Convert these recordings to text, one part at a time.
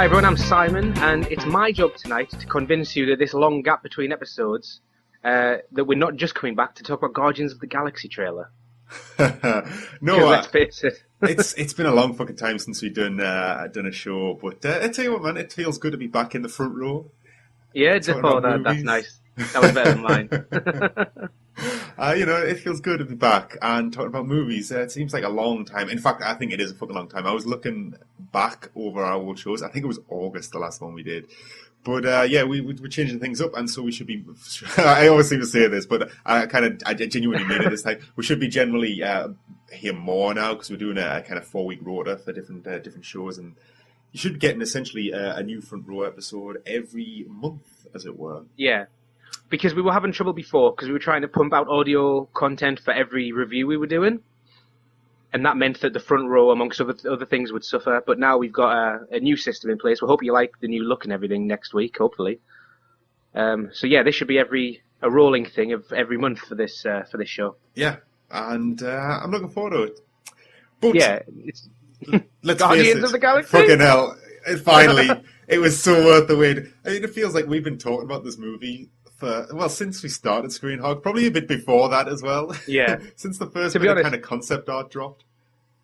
Hi everyone, I'm Simon, and it's my job tonight to convince you that this long gap between episodes, that we're not just coming back to talk about Guardians of the Galaxy trailer. No, Let's face it. it's been a long fucking time since we've done a show, but I tell you what, man, it feels good to be back in the front row. Yeah, Talking about that's movies. nice. That was better than mine. It feels good to be back and talking about movies. It seems like a long time. In fact, I think it is a fucking long time. I was looking back over our old shows. I think it was August, the last one we did. But we're changing things up, and so we should be. I always seem to say this, but I genuinely mean it this time. We should be generally here more now because we're doing a kind of 4-week rota for different shows, and you should be getting essentially a new front row episode every month, as it were. Yeah, because we were having trouble before because we were trying to pump out audio content for every review we were doing. And that meant that the front row, amongst other things, would suffer. But now we've got a new system in place. We hope you like the new look and everything next week, hopefully. This should be a rolling thing of every month for this show. Yeah, and I'm looking forward to it. But yeah, let's Guardians face it, of the Galaxy. Fucking hell! It was so worth the wait. I mean, it feels like we've been talking about this movie since we started Screen Hog, probably a bit before that as well. Yeah. Since the first kind of concept art dropped.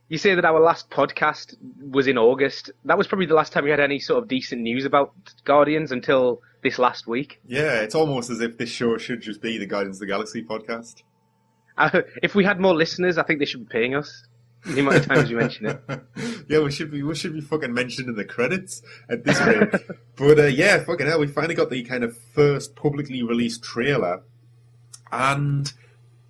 You say that our last podcast was in August. That was probably the last time we had any sort of decent news about Guardians until this last week. Yeah, it's almost as if this show should just be the Guardians of the Galaxy podcast. If we had more listeners, I think they should be paying us. The amount of times you mention it. Yeah, we should be fucking mentioned in the credits at this rate. But fucking hell, we finally got the kind of first publicly released trailer, and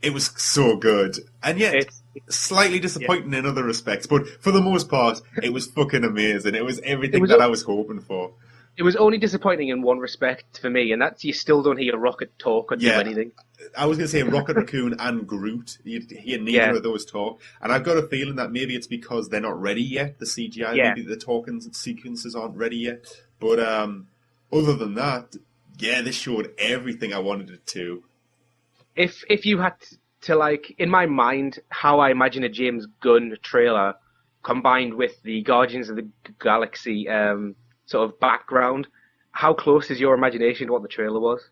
it was so good. And yet, slightly disappointing in other respects, but for the most part, it was fucking amazing. It was everything that I was hoping for. It was only disappointing in one respect for me, and that's you still don't hear Rocket talk or do anything. I was going to say Rocket Raccoon and Groot. You hear neither of those talk. And I've got a feeling that maybe it's because they're not ready yet, the CGI. Yeah. Maybe the talking sequences aren't ready yet. But other than that, this showed everything I wanted it to. If you had to, like, in my mind, how I imagine a James Gunn trailer combined with the Guardians of the Galaxy sort of background, how close is your imagination to what the trailer was?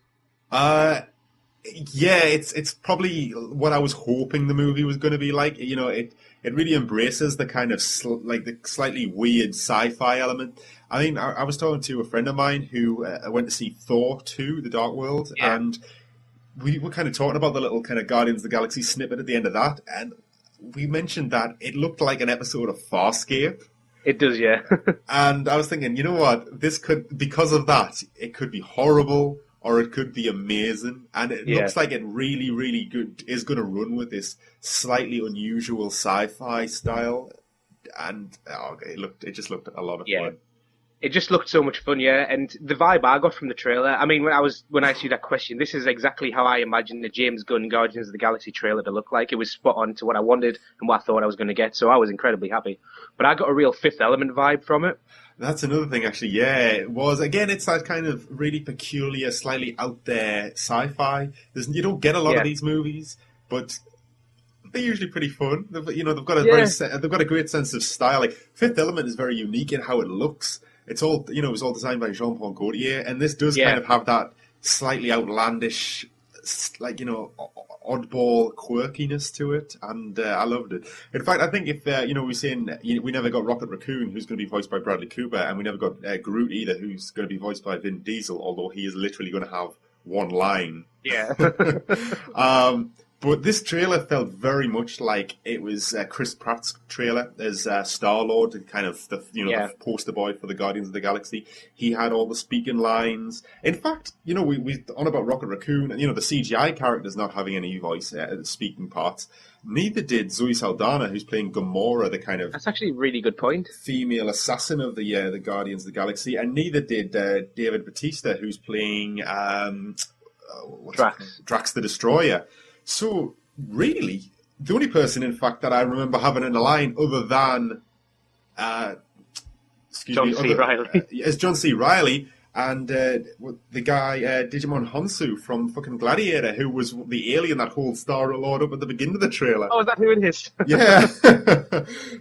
It's probably what I was hoping the movie was going to be like. You know, it really embraces the kind of the slightly weird sci-fi element. I mean, I was talking to a friend of mine who went to see Thor 2, The Dark World, and we were kind of talking about the little kind of Guardians of the Galaxy snippet at the end of that, and we mentioned that it looked like an episode of Farscape. It does, yeah. And I was thinking, you know what? Because of that, it could be horrible or it could be amazing. And it looks like it really, really good is going to run with this slightly unusual sci-fi style. And it just looked a lot of fun. It just looked so much fun, yeah. And the vibe I got from the trailer, I mean, when I asked you that question, this is exactly how I imagined the James Gunn Guardians of the Galaxy trailer to look like. It was spot on to what I wanted and what I thought I was going to get, so I was incredibly happy. But I got a real Fifth Element vibe from it. That's another thing, actually. Yeah, it was. Again, it's that kind of really peculiar, slightly out there sci-fi. You don't get a lot of these movies, but they're usually pretty fun. They've got a great sense of style. Like Fifth Element is very unique in how it looks. It's all, it was all designed by Jean-Paul Gaultier, and this does kind of have that slightly outlandish, oddball quirkiness to it, and I loved it. In fact, I think if, we're saying we never got Rocket Raccoon, who's going to be voiced by Bradley Cooper, and we never got Groot either, who's going to be voiced by Vin Diesel, although he is literally going to have one line. Yeah. But this trailer felt very much like it was Chris Pratt's trailer as Star-Lord, kind of the poster boy for the Guardians of the Galaxy. He had all the speaking lines. In fact, we on about Rocket Raccoon, and the CGI characters not having any voice speaking parts. Neither did Zoe Saldana, who's playing Gamora, the kind of that's actually a really good point. Female assassin of the Guardians of the Galaxy, and neither did David Bautista, who's playing Drax the Destroyer. So, really, the only person, in fact, that I remember having in a line other than John C. Reilly is John C. Reilly and the guy Digimon Honsu from fucking Gladiator, who was the alien that holds Star-Lord up at the beginning of the trailer. Oh, is that who it is? Yeah.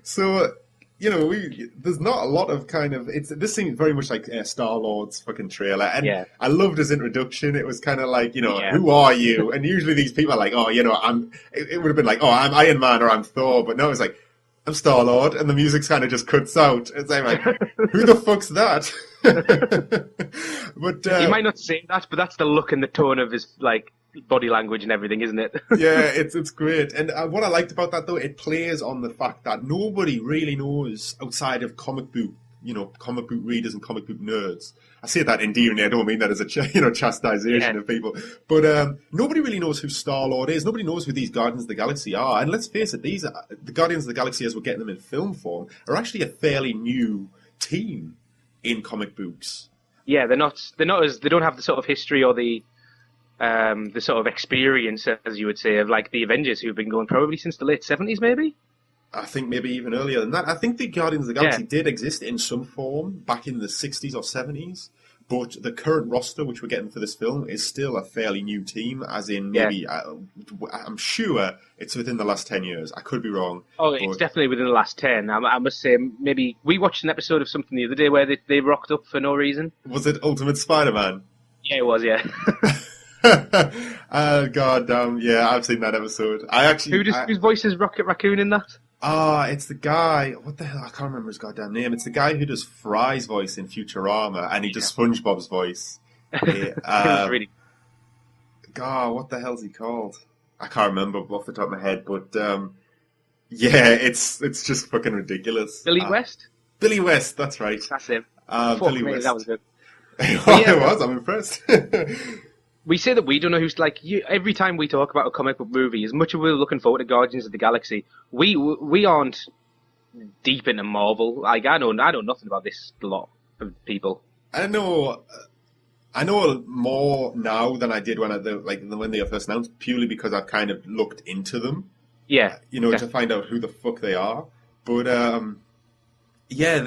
So, there's not a lot of kind of this seems very much like Star Lord's fucking trailer, and Yeah, I loved his introduction. It was kind of like, yeah. who are you? And usually these people are like, oh, I'm. It would have been like, oh, I'm Iron Man or I'm Thor, but no, it's like I'm Star Lord, and the music's kind of just cuts out. It's like, who the fuck's that? But He might not say that, but that's the look and the tone of his like body language and everything, isn't it? yeah, it's great. And what I liked about that though, it plays on the fact that nobody really knows outside of comic book readers and comic book nerds. I say that endearingly. I don't mean that as a chastisation of people, but nobody really knows who Star Lord is. Nobody knows who these Guardians of the Galaxy are. And let's face it, the Guardians of the Galaxy, as we're getting them in film form, are actually a fairly new team in comic books. Yeah, they're not as they don't have the sort of history or the sort of experience, as you would say, of like the Avengers, who've been going probably since the late 70s, maybe. I think maybe even earlier than that. I think the Guardians of the Galaxy did exist in some form back in the 60s or 70s, but the current roster, which we're getting for this film, is still a fairly new team, as in maybe, I'm sure it's within the last 10 years. I could be wrong. Oh, it's definitely within the last 10. I must say, maybe we watched an episode of something the other day where they rocked up for no reason. Was it Ultimate Spider-Man? Yeah, it was, yeah. God damn, yeah, I've seen that episode. Whose voice is Rocket Raccoon in that? It's the guy. What the hell? I can't remember his goddamn name. It's the guy who does Fry's voice in Futurama, and he does SpongeBob's voice. Really... God, what the hell's he called? I can't remember off the top of my head, but yeah, it's just fucking ridiculous. Billy West. Billy West, that's right. That's him. Billy West. That was good. It was. I'm impressed. We say that we don't know who's like every time we talk about a comic book movie, as much as we're looking forward to Guardians of the Galaxy, we aren't deep into Marvel. Like I know nothing about this lot of people. I know more now than I did when they were first announced, purely because I've kind of looked into them. Yeah, to find out who the fuck they are. But yeah,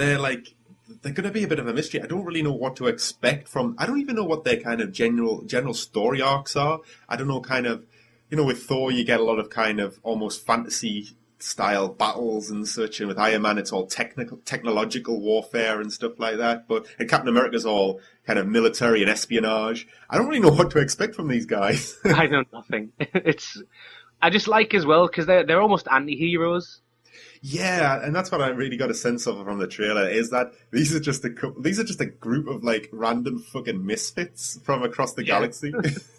they're going to be a bit of a mystery. I don't really know what to expect from. I don't even know what their kind of general story arcs are. I don't know, kind of, with Thor, you get a lot of kind of almost fantasy style battles and such, and with Iron Man, it's all technological warfare and stuff like that. And Captain America's all kind of military and espionage. I don't really know what to expect from these guys. I know nothing. I just like as well because they're almost anti-heroes. Yeah, and that's what I really got a sense of from the trailer, is that these are just a group of like random fucking misfits from across the galaxy.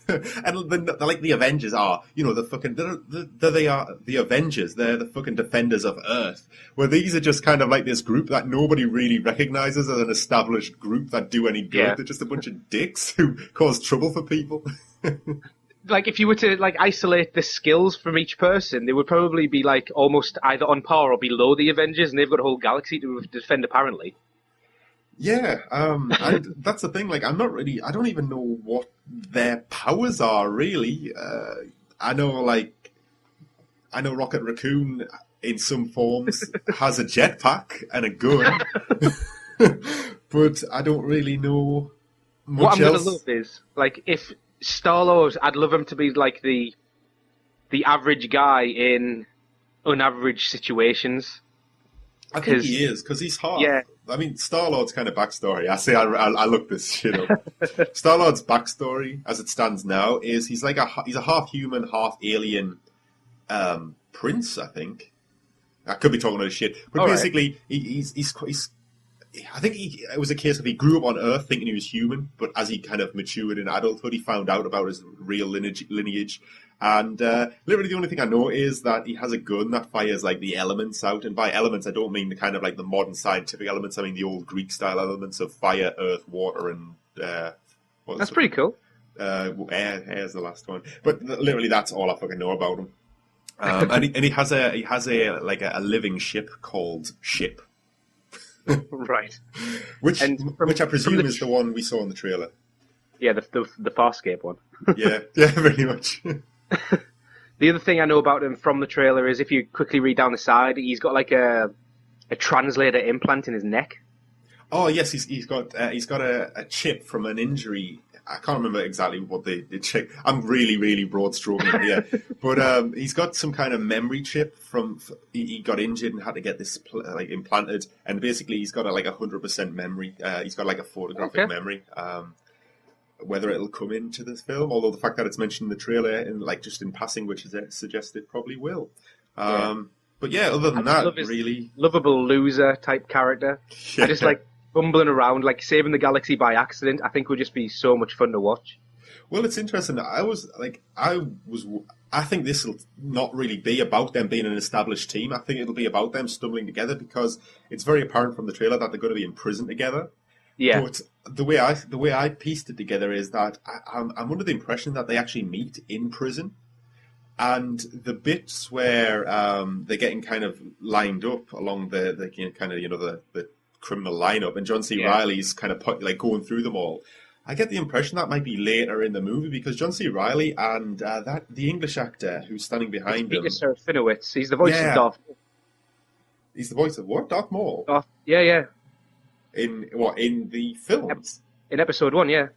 And they're like the Avengers are, the fucking they are the Avengers. They're the fucking defenders of Earth. Where these are just kind of like this group that nobody really recognizes as an established group that do any good. Yeah. They're just a bunch of dicks who cause trouble for people. Like, if you were to, like, isolate the skills from each person, they would probably be, like, almost either on par or below the Avengers, and they've got a whole galaxy to defend, apparently. Yeah, and that's the thing, like, I don't even know what their powers are, really. I know Rocket Raccoon, in some forms, has a jetpack and a gun, but I don't really know much What I'm else. going to love is, like, if Star-Lord, I'd love him to be like the average guy in unaverage situations. I think he is, because he's half. Yeah. I mean, Star-Lord's kind of backstory. I looked this shit up. Star-Lord's backstory, as it stands now, is he's a half human, half alien prince, I think. I could be talking about shit, but basically, right. I think it was a case of he grew up on Earth thinking he was human, but as he kind of matured in adulthood, he found out about his real lineage. And literally the only thing I know is that he has a gun that fires like the elements out. And by elements, I don't mean the kind of like the modern scientific elements. I mean the old Greek style elements of fire, earth, water, and that's pretty cool. Air is the last one. But literally that's all I fucking know about him. And he has a living ship called Ship. Right. Which I presume is the one we saw in the trailer. Yeah, the Farscape one. yeah, very much. The other thing I know about him from the trailer is if you quickly read down the side, he's got like a translator implant in his neck. Oh yes, he's got a chip from an injury. I can't remember exactly what they check. I'm really, really broad stroking here, but he's got some kind of memory chip from he got injured and had to get this like implanted, and basically he's got like 100% memory. He's got like a photographic memory. Whether it'll come into this film, although the fact that it's mentioned in the trailer and like just in passing, which is suggested, probably will. But yeah, other than that, really lovable loser type character. Yeah. I just like bumbling around, like saving the galaxy by accident. I think would just be so much fun to watch. Well, it's interesting. I think this will not really be about them being an established team. I think it'll be about them stumbling together because it's very apparent from the trailer that they're going to be in prison together. Yeah. But the way I pieced it together is that I'm under the impression that they actually meet in prison. And the bits where they're getting kind of lined up along the kind of the criminal lineup, and John C. Reilly's kind of like going through them all. I get the impression that might be later in the movie because John C. Reilly and the English actor who's standing behind him, Peter Serafinowicz. He's the voice of Darth Maul. He's the voice of what? Darth Maul. Yeah. In the films? In episode 1, yeah.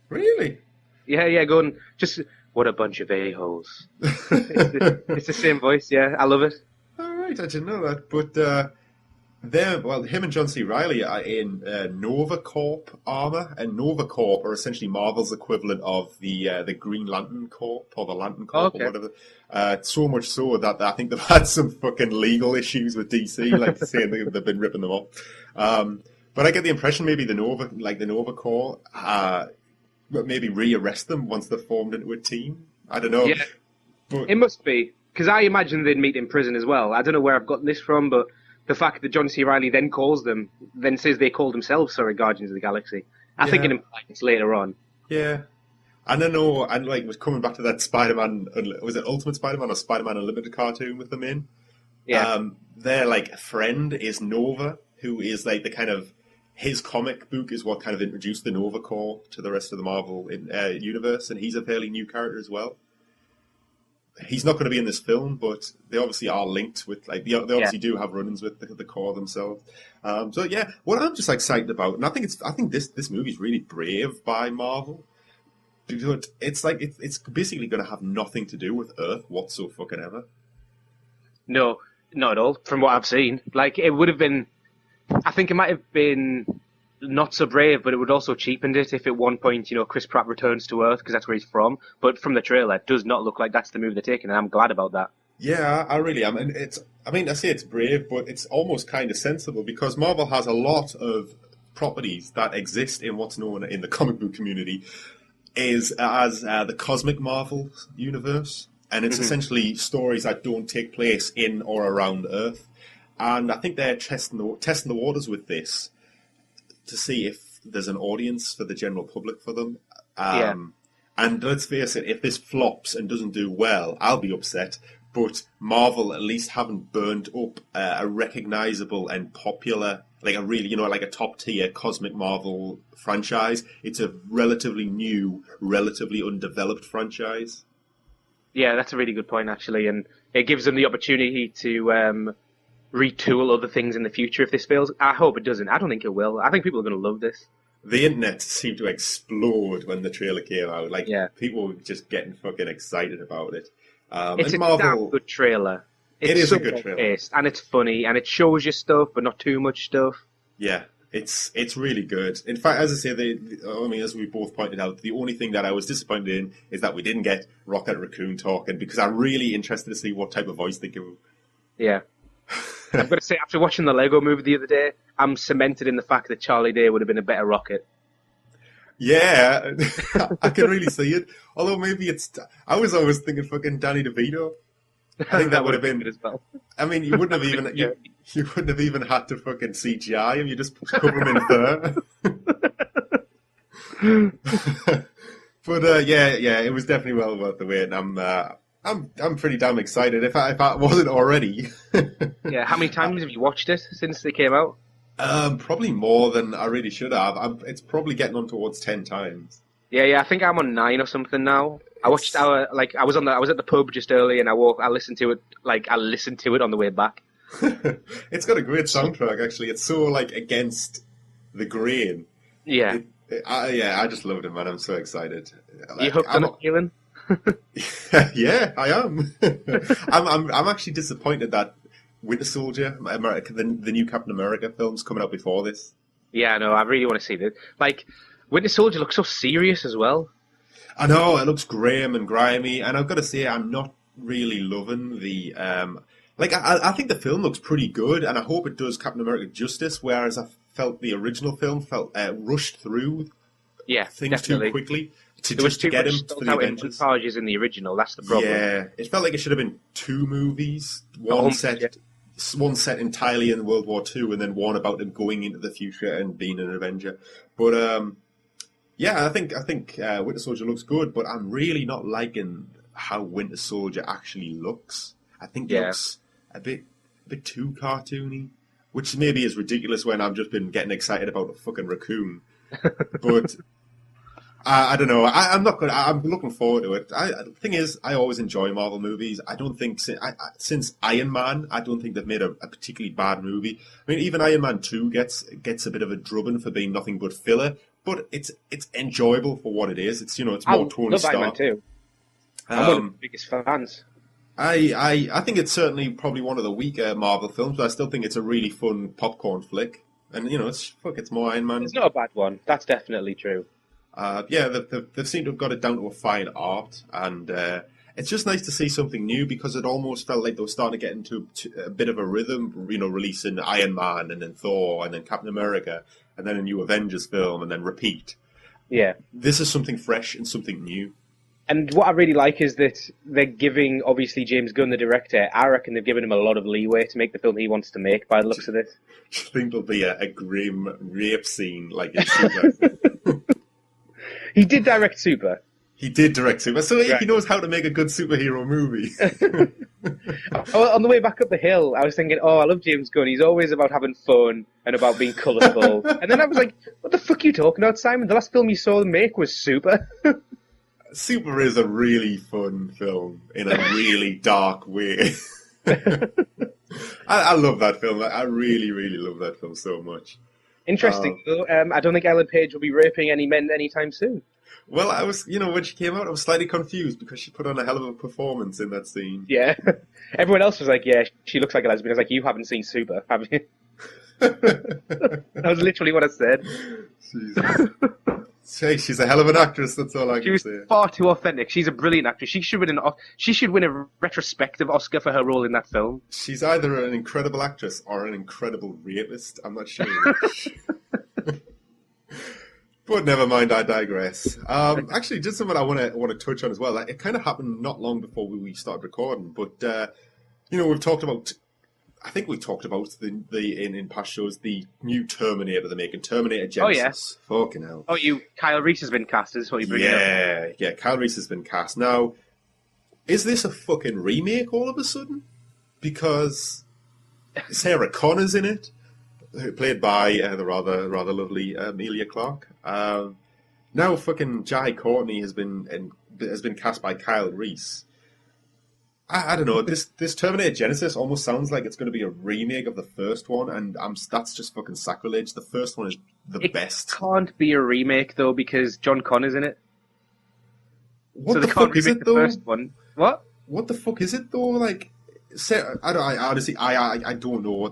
Really? Yeah. Going just. What a bunch of a-holes. It's the same voice, yeah. I love it. All right, I didn't know that. But him and John C. Reilly are in Nova Corp armor, and Nova Corp are essentially Marvel's equivalent of the Green Lantern Corp or the Lantern Corp or whatever. So much so that I think they've had some fucking legal issues with DC, like saying they've been ripping them off. But I get the impression maybe the Nova Corp. Maybe rearrest them once they're formed into a team. I don't know. Yeah, but it must be. Because I imagine they'd meet in prison as well. I don't know where I've gotten this from, but the fact that John C. Reilly then says they called themselves Guardians of the Galaxy. I think it implies later on. Yeah. And I know, and like, was coming back to that Spider-Man, was it Ultimate Spider-Man or Spider-Man Unlimited cartoon with them in? Yeah. Their, like, friend is Nova, who is, like, the kind of, his comic book is what kind of introduced the Nova Corps to the rest of the Marvel universe, and he's a fairly new character as well. He's not going to be in this film, but they obviously are linked with, like, they obviously do have run-ins with the Corps themselves. So yeah, what I'm just excited about, and I think this movie is really brave by Marvel, because it's like it's basically going to have nothing to do with Earth whatsoever. No, not at all. From what I've seen, like it would have been. I think it might have been not so brave, but it would also cheapened it if at one point, Chris Pratt returns to Earth because that's where he's from. But from the trailer, it does not look like that's the move they're taking, and I'm glad about that. Yeah, I really am. And I say it's brave, but it's almost kind of sensible because Marvel has a lot of properties that exist in what's known in the comic book community as the Cosmic Marvel universe. And it's essentially stories that don't take place in or around Earth. And I think they're testing the waters with this to see if there's an audience for the general public for them. And let's face it, if this flops and doesn't do well, I'll be upset. But Marvel at least haven't burned up a recognizable and popular, like a really, like a top tier Cosmic Marvel franchise. It's a relatively new, relatively undeveloped franchise. Yeah, that's a really good point, actually. And it gives them the opportunity to retool other things in the future if this fails. I hope it doesn't. I don't think it will. I think people are going to love this. The internet seemed to explode when the trailer came out. Like, people were just getting fucking excited about it. It's a damn good trailer. It is a good trailer. Paced, and it's funny, and it shows you stuff, but not too much stuff. Yeah, it's really good. In fact, as I say, as we both pointed out, the only thing that I was disappointed in is that we didn't get Rocket Raccoon talking, because I'm really interested to see what type of voice they give him. Yeah. I've got to say, after watching the Lego movie the other day, I'm cemented in the fact that Charlie Day would have been a better Rocket. Yeah, I can really see it. Although maybe I was always thinking fucking Danny DeVito. I think that would have been as well. I mean, you wouldn't have even you wouldn't have even had to fucking CGI him. You just cover him in fur. But it was definitely well worth the wait, and I'm pretty damn excited. If I wasn't already. Yeah, how many times have you watched it since they came out? Probably more than I really should have. It's probably getting on towards 10 times. Yeah, I think I'm on 9 or something now. I watched I was at the pub just early, and I listened to it on the way back. It's got a great soundtrack, actually. It's so against the grain. Yeah. Yeah, I just loved it, man. I'm so excited. Are you Like, hooked on it, Keelan? yeah, I am. I'm actually disappointed that Winter Soldier, America, the new Captain America film's coming out before this. Yeah, no, I really want to see this. Like, Winter Soldier looks so serious as well. I know it looks grim and grimy, and I've got to say, I'm not really loving the. Like, I think the film looks pretty good, and I hope it does Captain America justice. Whereas I felt the original film felt rushed through Yeah, things definitely. too quickly There was to too get much him spelled for the out in Avengers. montages in the original. That's the problem. Yeah, it felt like it should have been two movies, Almost, yeah. one set entirely in World War II, and then one about him going into the future and being an Avenger. But yeah, I think Winter Soldier looks good, but I'm really not liking how Winter Soldier actually looks. I think it Yeah. looks a bit too cartoony, which maybe is ridiculous when I've just been getting excited about a fucking raccoon. But I don't know. I'm not good. I'm looking forward to it. The thing is, I always enjoy Marvel movies. I don't think since Iron Man, I don't think they've made a particularly bad movie. I mean, even Iron Man 2 gets a bit of a drubbing for being nothing but filler, but it's enjoyable for what it is. It's it's I more Tony love Iron Man Stark. too. I'm one of the biggest fans. I think it's certainly probably one of the weaker Marvel films, but I still think it's a really fun popcorn flick. And it's more Iron Man. It's not a bad one. That's definitely true. Yeah, they've seemed to have got it down to a fine art, and it's just nice to see something new because it almost felt like they were starting to get into a bit of a rhythm, releasing Iron Man and then Thor and then Captain America and then a new Avengers film and then repeat. Yeah. This is something fresh and something new. And what I really like is that they're giving, obviously, James Gunn, the director, I reckon they've given him a lot of leeway to make the film he wants to make by the looks of this. I think there'll be a grim rape scene like in Super. He did direct Super. He did direct Super, so Right. he knows how to make a good superhero movie. On the way back up the hill, I was thinking, oh, I love James Gunn. He's always about having fun and about being colourful. And then I was like, what the fuck are you talking about, Simon? The last film you saw him make was Super. Super is a really fun film in a really dark way. I love that film. I really, really love that film so much. Interesting, though. I don't think Ellen Page will be raping any men anytime soon. Well, I was, when she came out, I was slightly confused because she put on a hell of a performance in that scene. Yeah. Everyone else was like, yeah, she looks like a lesbian. I was like, you haven't seen Super, have you? That was literally what I said. Jesus. Hey, she's a hell of an actress, that's all I She can was say. far too authentic. She's a brilliant actress. She should win a retrospective Oscar for her role in that film. She's either an incredible actress or an incredible rapist. I'm not sure which. But never mind, I digress. Actually, just something I want to touch on as well. It kind of happened not long before we started recording, but we've talked about. I think we talked about in past shows the new Terminator they're making, Terminator Genesis. Oh, yeah. Fucking hell. Oh, Kyle Reese has been cast, is what you bring up. Yeah. Kyle Reese has been cast. Now, is this a fucking remake all of a sudden? Because Sarah Connor's in it, played by the rather lovely Emilia Clarke. Now, fucking Jai Courtney has been cast by Kyle Reese. I don't know. This Terminator Genesis almost sounds like it's going to be a remake of the first one, and that's just fucking sacrilege. The first one is the best. It can't be a remake though because John Connor's in it. What So the they can't fuck is remake it the though? first one. What? What the fuck is it though? Like, I honestly don't know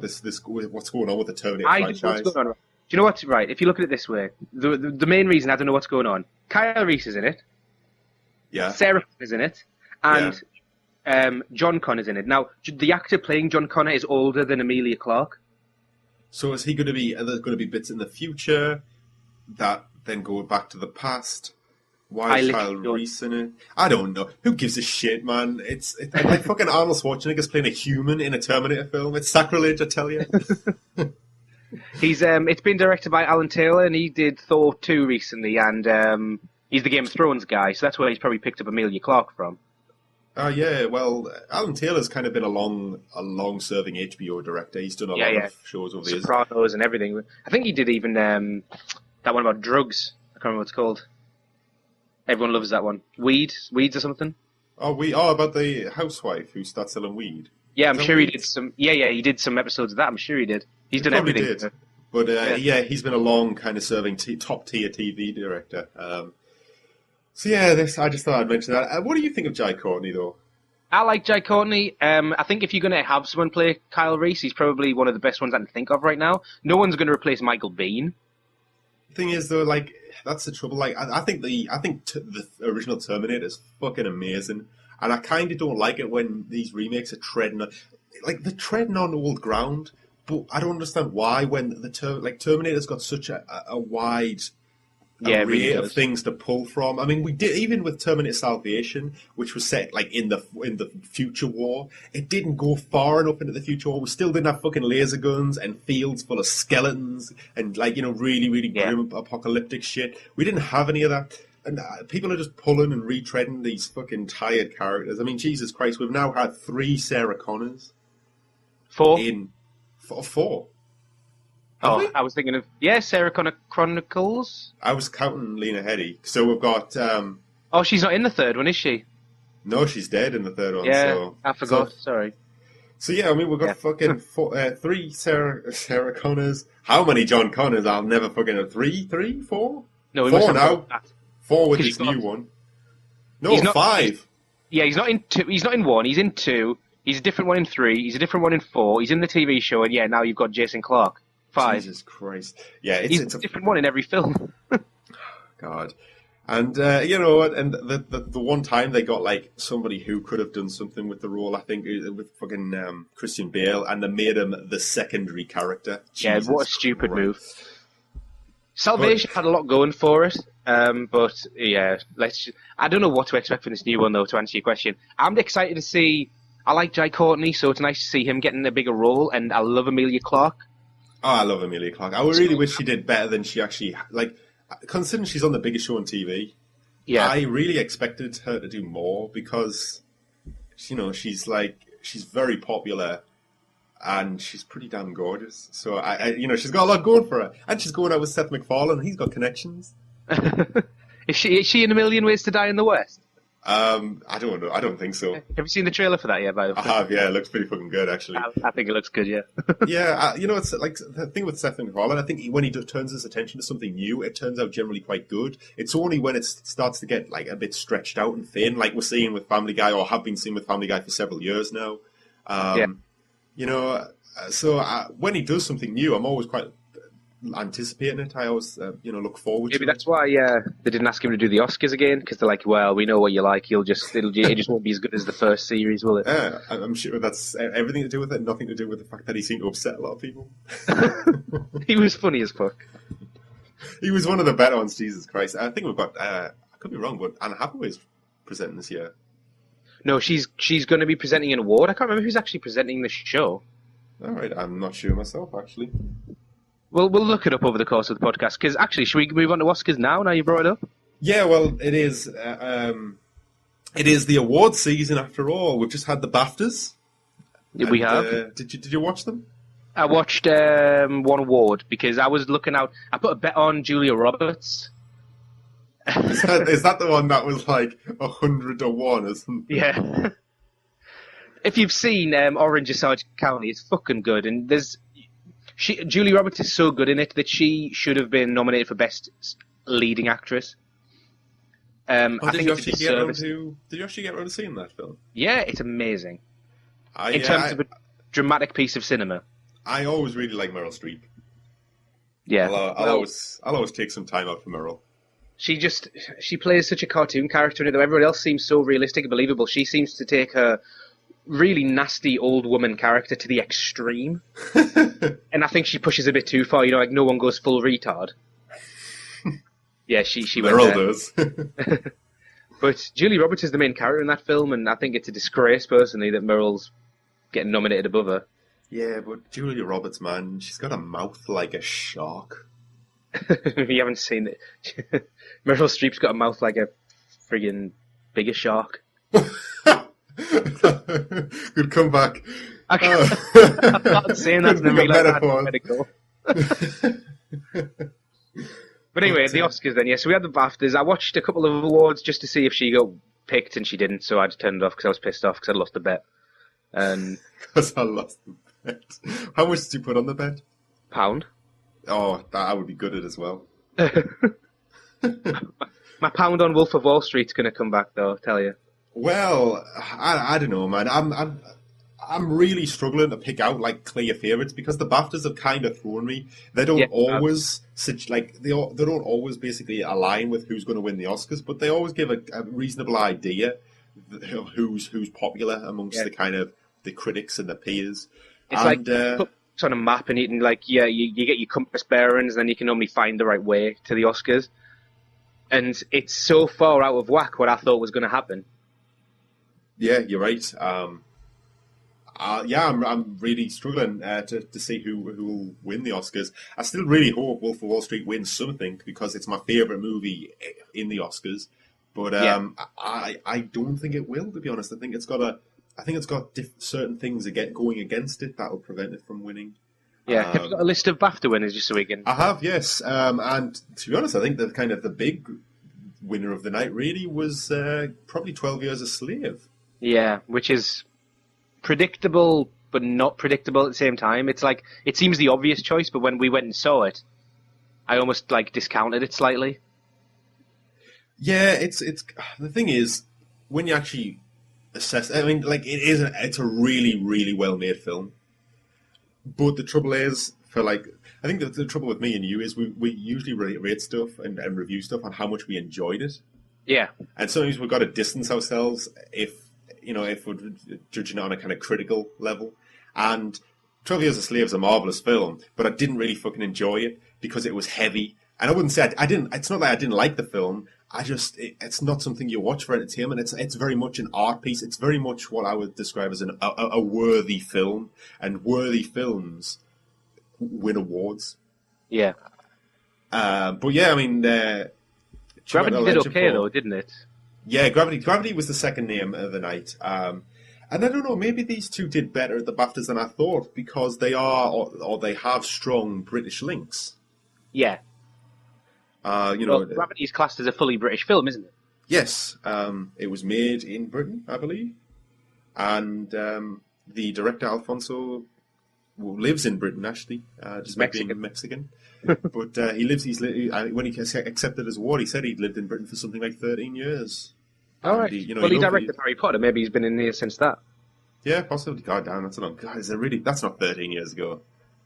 what's going on with the Terminator I don't know franchise. what's going on. Do you know what's right? If you look at it this way, the main reason I don't know what's going on, Kyle Reese is in it, Yeah, Sarah is in it, and John Connor's in it. Now, the actor playing John Connor is older than Emilia Clarke. so is he going to be? Are there going to be bits in the future that then go back to the past? Why is Kyle Reese in it? I don't know. Who gives a shit, man? It's like fucking Arnold Schwarzenegger's playing a human in a Terminator film. It's sacrilege, I tell you. It's been directed by Alan Taylor, and he did Thor 2 recently, and he's the Game of Thrones guy, so that's where he's probably picked up Emilia Clarke from. Yeah, well, Alan Taylor's kind of been a long-serving HBO director. He's done a lot of shows over the years. Sopranos and everything. I think he did even that one about drugs. I can't remember what it's called. Everyone loves that one. Weeds or something. About the housewife who starts selling weed. Yeah, I'm sure he did some. Yeah, he did some episodes of that. I'm sure he did. He's done Probably everything. did. But yeah, he's been a long kind of serving top tier TV director. So yeah, I just thought I'd mention that. What do you think of Jai Courtney though? I like Jai Courtney. I think if you're going to have someone play Kyle Reese, he's probably one of the best ones I can think of right now. No one's going to replace Michael Biehn. The thing is though, like that's the trouble. Like I think the original Terminator is fucking amazing, and I kind of don't like it when these remakes are treading on old ground. But I don't understand why when Terminator's got such a wide array really of things to pull from. I mean, we did even with Terminator Salvation, which was set like in the future war. It didn't go far enough into the future war. We still didn't have fucking laser guns and fields full of skeletons and really grim apocalyptic shit. We didn't have any of that. And people are just pulling and retreading these fucking tired characters. I mean, Jesus Christ, we've now had 3 Sarah Connors. 4? Four. Oh, I was thinking of Sarah Connor Chronicles. I was counting Lena Headey. So we've got. Oh, she's not in the third one, is she? No, she's dead in the third one. Yeah, so, I forgot. Sorry. So yeah, I mean we've got fucking 3 Sarah Connors. How many John Connors? I'll never fucking know. 3, 4. No, we 4 must have now. got that. 4 with this new one. No, 5. Yeah, he's not in 2. He's not in 1. He's in 2. He's a different one in 3. He's a different one in 4. He's in the TV show, and now you've got Jason Clarke. 5. Jesus Christ! Yeah, it's a different one in every film. God, and you know what? And the one time they got like somebody who could have done something with the role, I think, with fucking Christian Bale, and they made him the secondary character. Jesus what a stupid Christ. move. Salvation had a lot going for it, but yeah, I don't know what to expect from this new one though. To answer your question, I'm excited to see. I like Jai Courtney, so it's nice to see him getting a bigger role, and I love Emilia Clarke. Oh, I love Emilia Clarke. I really wish she did better than she actually considering she's on the biggest show on TV. Yeah, I really expected her to do more because, you know, she's very popular and she's pretty damn gorgeous. So I she's got a lot going for her, and she's going out with Seth MacFarlane. He's got connections. Is she in A Million Ways to Die in the West? I don't know. I don't think so. Have you seen the trailer for that yet? By the way, I have. Yeah, it looks pretty fucking good, actually. I think it looks good. Yeah. Yeah, it's like the thing with Seth MacFarlane. I think when he turns his attention to something new, it turns out generally quite good. It's only when it starts to get like a bit stretched out and thin, like we're seeing with Family Guy, or have been seeing with Family Guy for several years now. You know, so when he does something new, I'm always quite anticipating it. I always, look forward to it. Maybe that's why they didn't ask him to do the Oscars again, because they're like, well, we know what you like. It just won't be as good as the first series, will it? Yeah, I'm sure that's everything to do with it, nothing to do with the fact that he seemed to upset a lot of people. He was funny as fuck. He was one of the better ones, Jesus Christ. I think we've got, I could be wrong, but Anne Hathaway's presenting this year. No, she's going to be presenting an award. I can't remember who's actually presenting the show. All right, I'm not sure myself, actually. Well, we'll look it up over the course of the podcast, because actually, should we move on to Oscars now you brought it up? Yeah, well, it is the award season after all. We've just had the BAFTAs. We have. Did you watch them? I watched one award, because I was looking out. I put a bet on Julia Roberts. Is that the one that was like 100 to 1 or something? Yeah. If you've seen Orange Osage County, it's fucking good, and Julia Roberts is so good in it that she should have been nominated for Best Leading Actress. I think it's a disservice. Did you actually get around to seeing that film? Yeah, it's amazing. In terms of a dramatic piece of cinema. I always really like Meryl Streep. Yeah, I'll always take some time out for Meryl. She plays such a cartoon character in it, though everyone else seems so realistic and believable. She seems to take her really nasty old woman character to the extreme. And I think she pushes a bit too far, like no one goes full retard. Yeah, she Meryl does. But Julia Roberts is the main character in that film, and I think it's a disgrace, personally, that Meryl's getting nominated above her. Yeah, but Julia Roberts, man, she's got a mouth like a shark. If you haven't seen it, Meryl Streep's got a mouth like a friggin' bigger shark. Good comeback. I'm not saying that's the medical. But anyway, the Oscars then, yeah. So we had the BAFTAs. I watched a couple of awards just to see if she got picked, and she didn't, so I just turned it off because I was pissed off because I'd lost the bet. Because I lost the bet. How much did you put on the bet? £1. Oh, that I would be good at as well. My pound on Wolf of Wall Street's going to come back, though. I'll tell you. Well, I don't know, man. I'm really struggling to pick out like clear favorites because the BAFTAs have kind of thrown me. They Yeah, don't always they don't always basically align with who's going to win the Oscars, but they always give a reasonable idea of who's popular amongst yeah. the kind of the critics and the peers. It's like And put on a map and you can like yeah, you get your compass bearings, and then you can normally find the right way to the Oscars. And it's so far out of whack what I thought was going to happen. yeah, you're right. Yeah, I'm really struggling to see who will win the Oscars. I still really hope Wolf of Wall Street wins something because it's my favorite movie in the Oscars. But Yeah, I don't think it will. To be honest, I think it's got certain things going against it that will prevent it from winning. yeah. Have you got a list of BAFTA winners just so we can? I have, yes, and to be honest, I think the big winner of the night really was probably 12 Years a Slave. Yeah, which is predictable but not predictable at the same time. It's like it seems the obvious choice, but when we went and saw it, I almost like discounted it slightly. Yeah, it's the thing is when you actually assess. I mean, like it's a really well made film. But the trouble is, for like, I think the trouble with me and you is we usually rate stuff and review stuff on how much we enjoyed it, Yeah, and sometimes we've got to distance ourselves if we're judging it on a kind of critical level. And 12 Years a Slave is a marvelous film, but I didn't really fucking enjoy it because it was heavy. And I wouldn't say I didn't. It's not that I didn't like the film. It's not something you watch for entertainment. It's very much an art piece. It's very much what I would describe as a worthy film. And worthy films win awards. yeah. But yeah, I mean, Gravity did okay though, didn't it? Yeah, Gravity was the second name of the night. And I don't know, maybe these two did better at the BAFTAs than I thought because they are or they have strong British links. Yeah. Well, Gravity is classed as a fully British film, isn't it? Yes, it was made in Britain, I believe, and the director Alfonso lives in Britain actually, despite being Mexican. But when he accepted his award, he said he'd lived in Britain for something like 13 years. All right. He directed Harry Potter. Maybe he's been in here since that. Yeah, possibly. God damn, that's a long. God, is it really? That's not 13 years ago.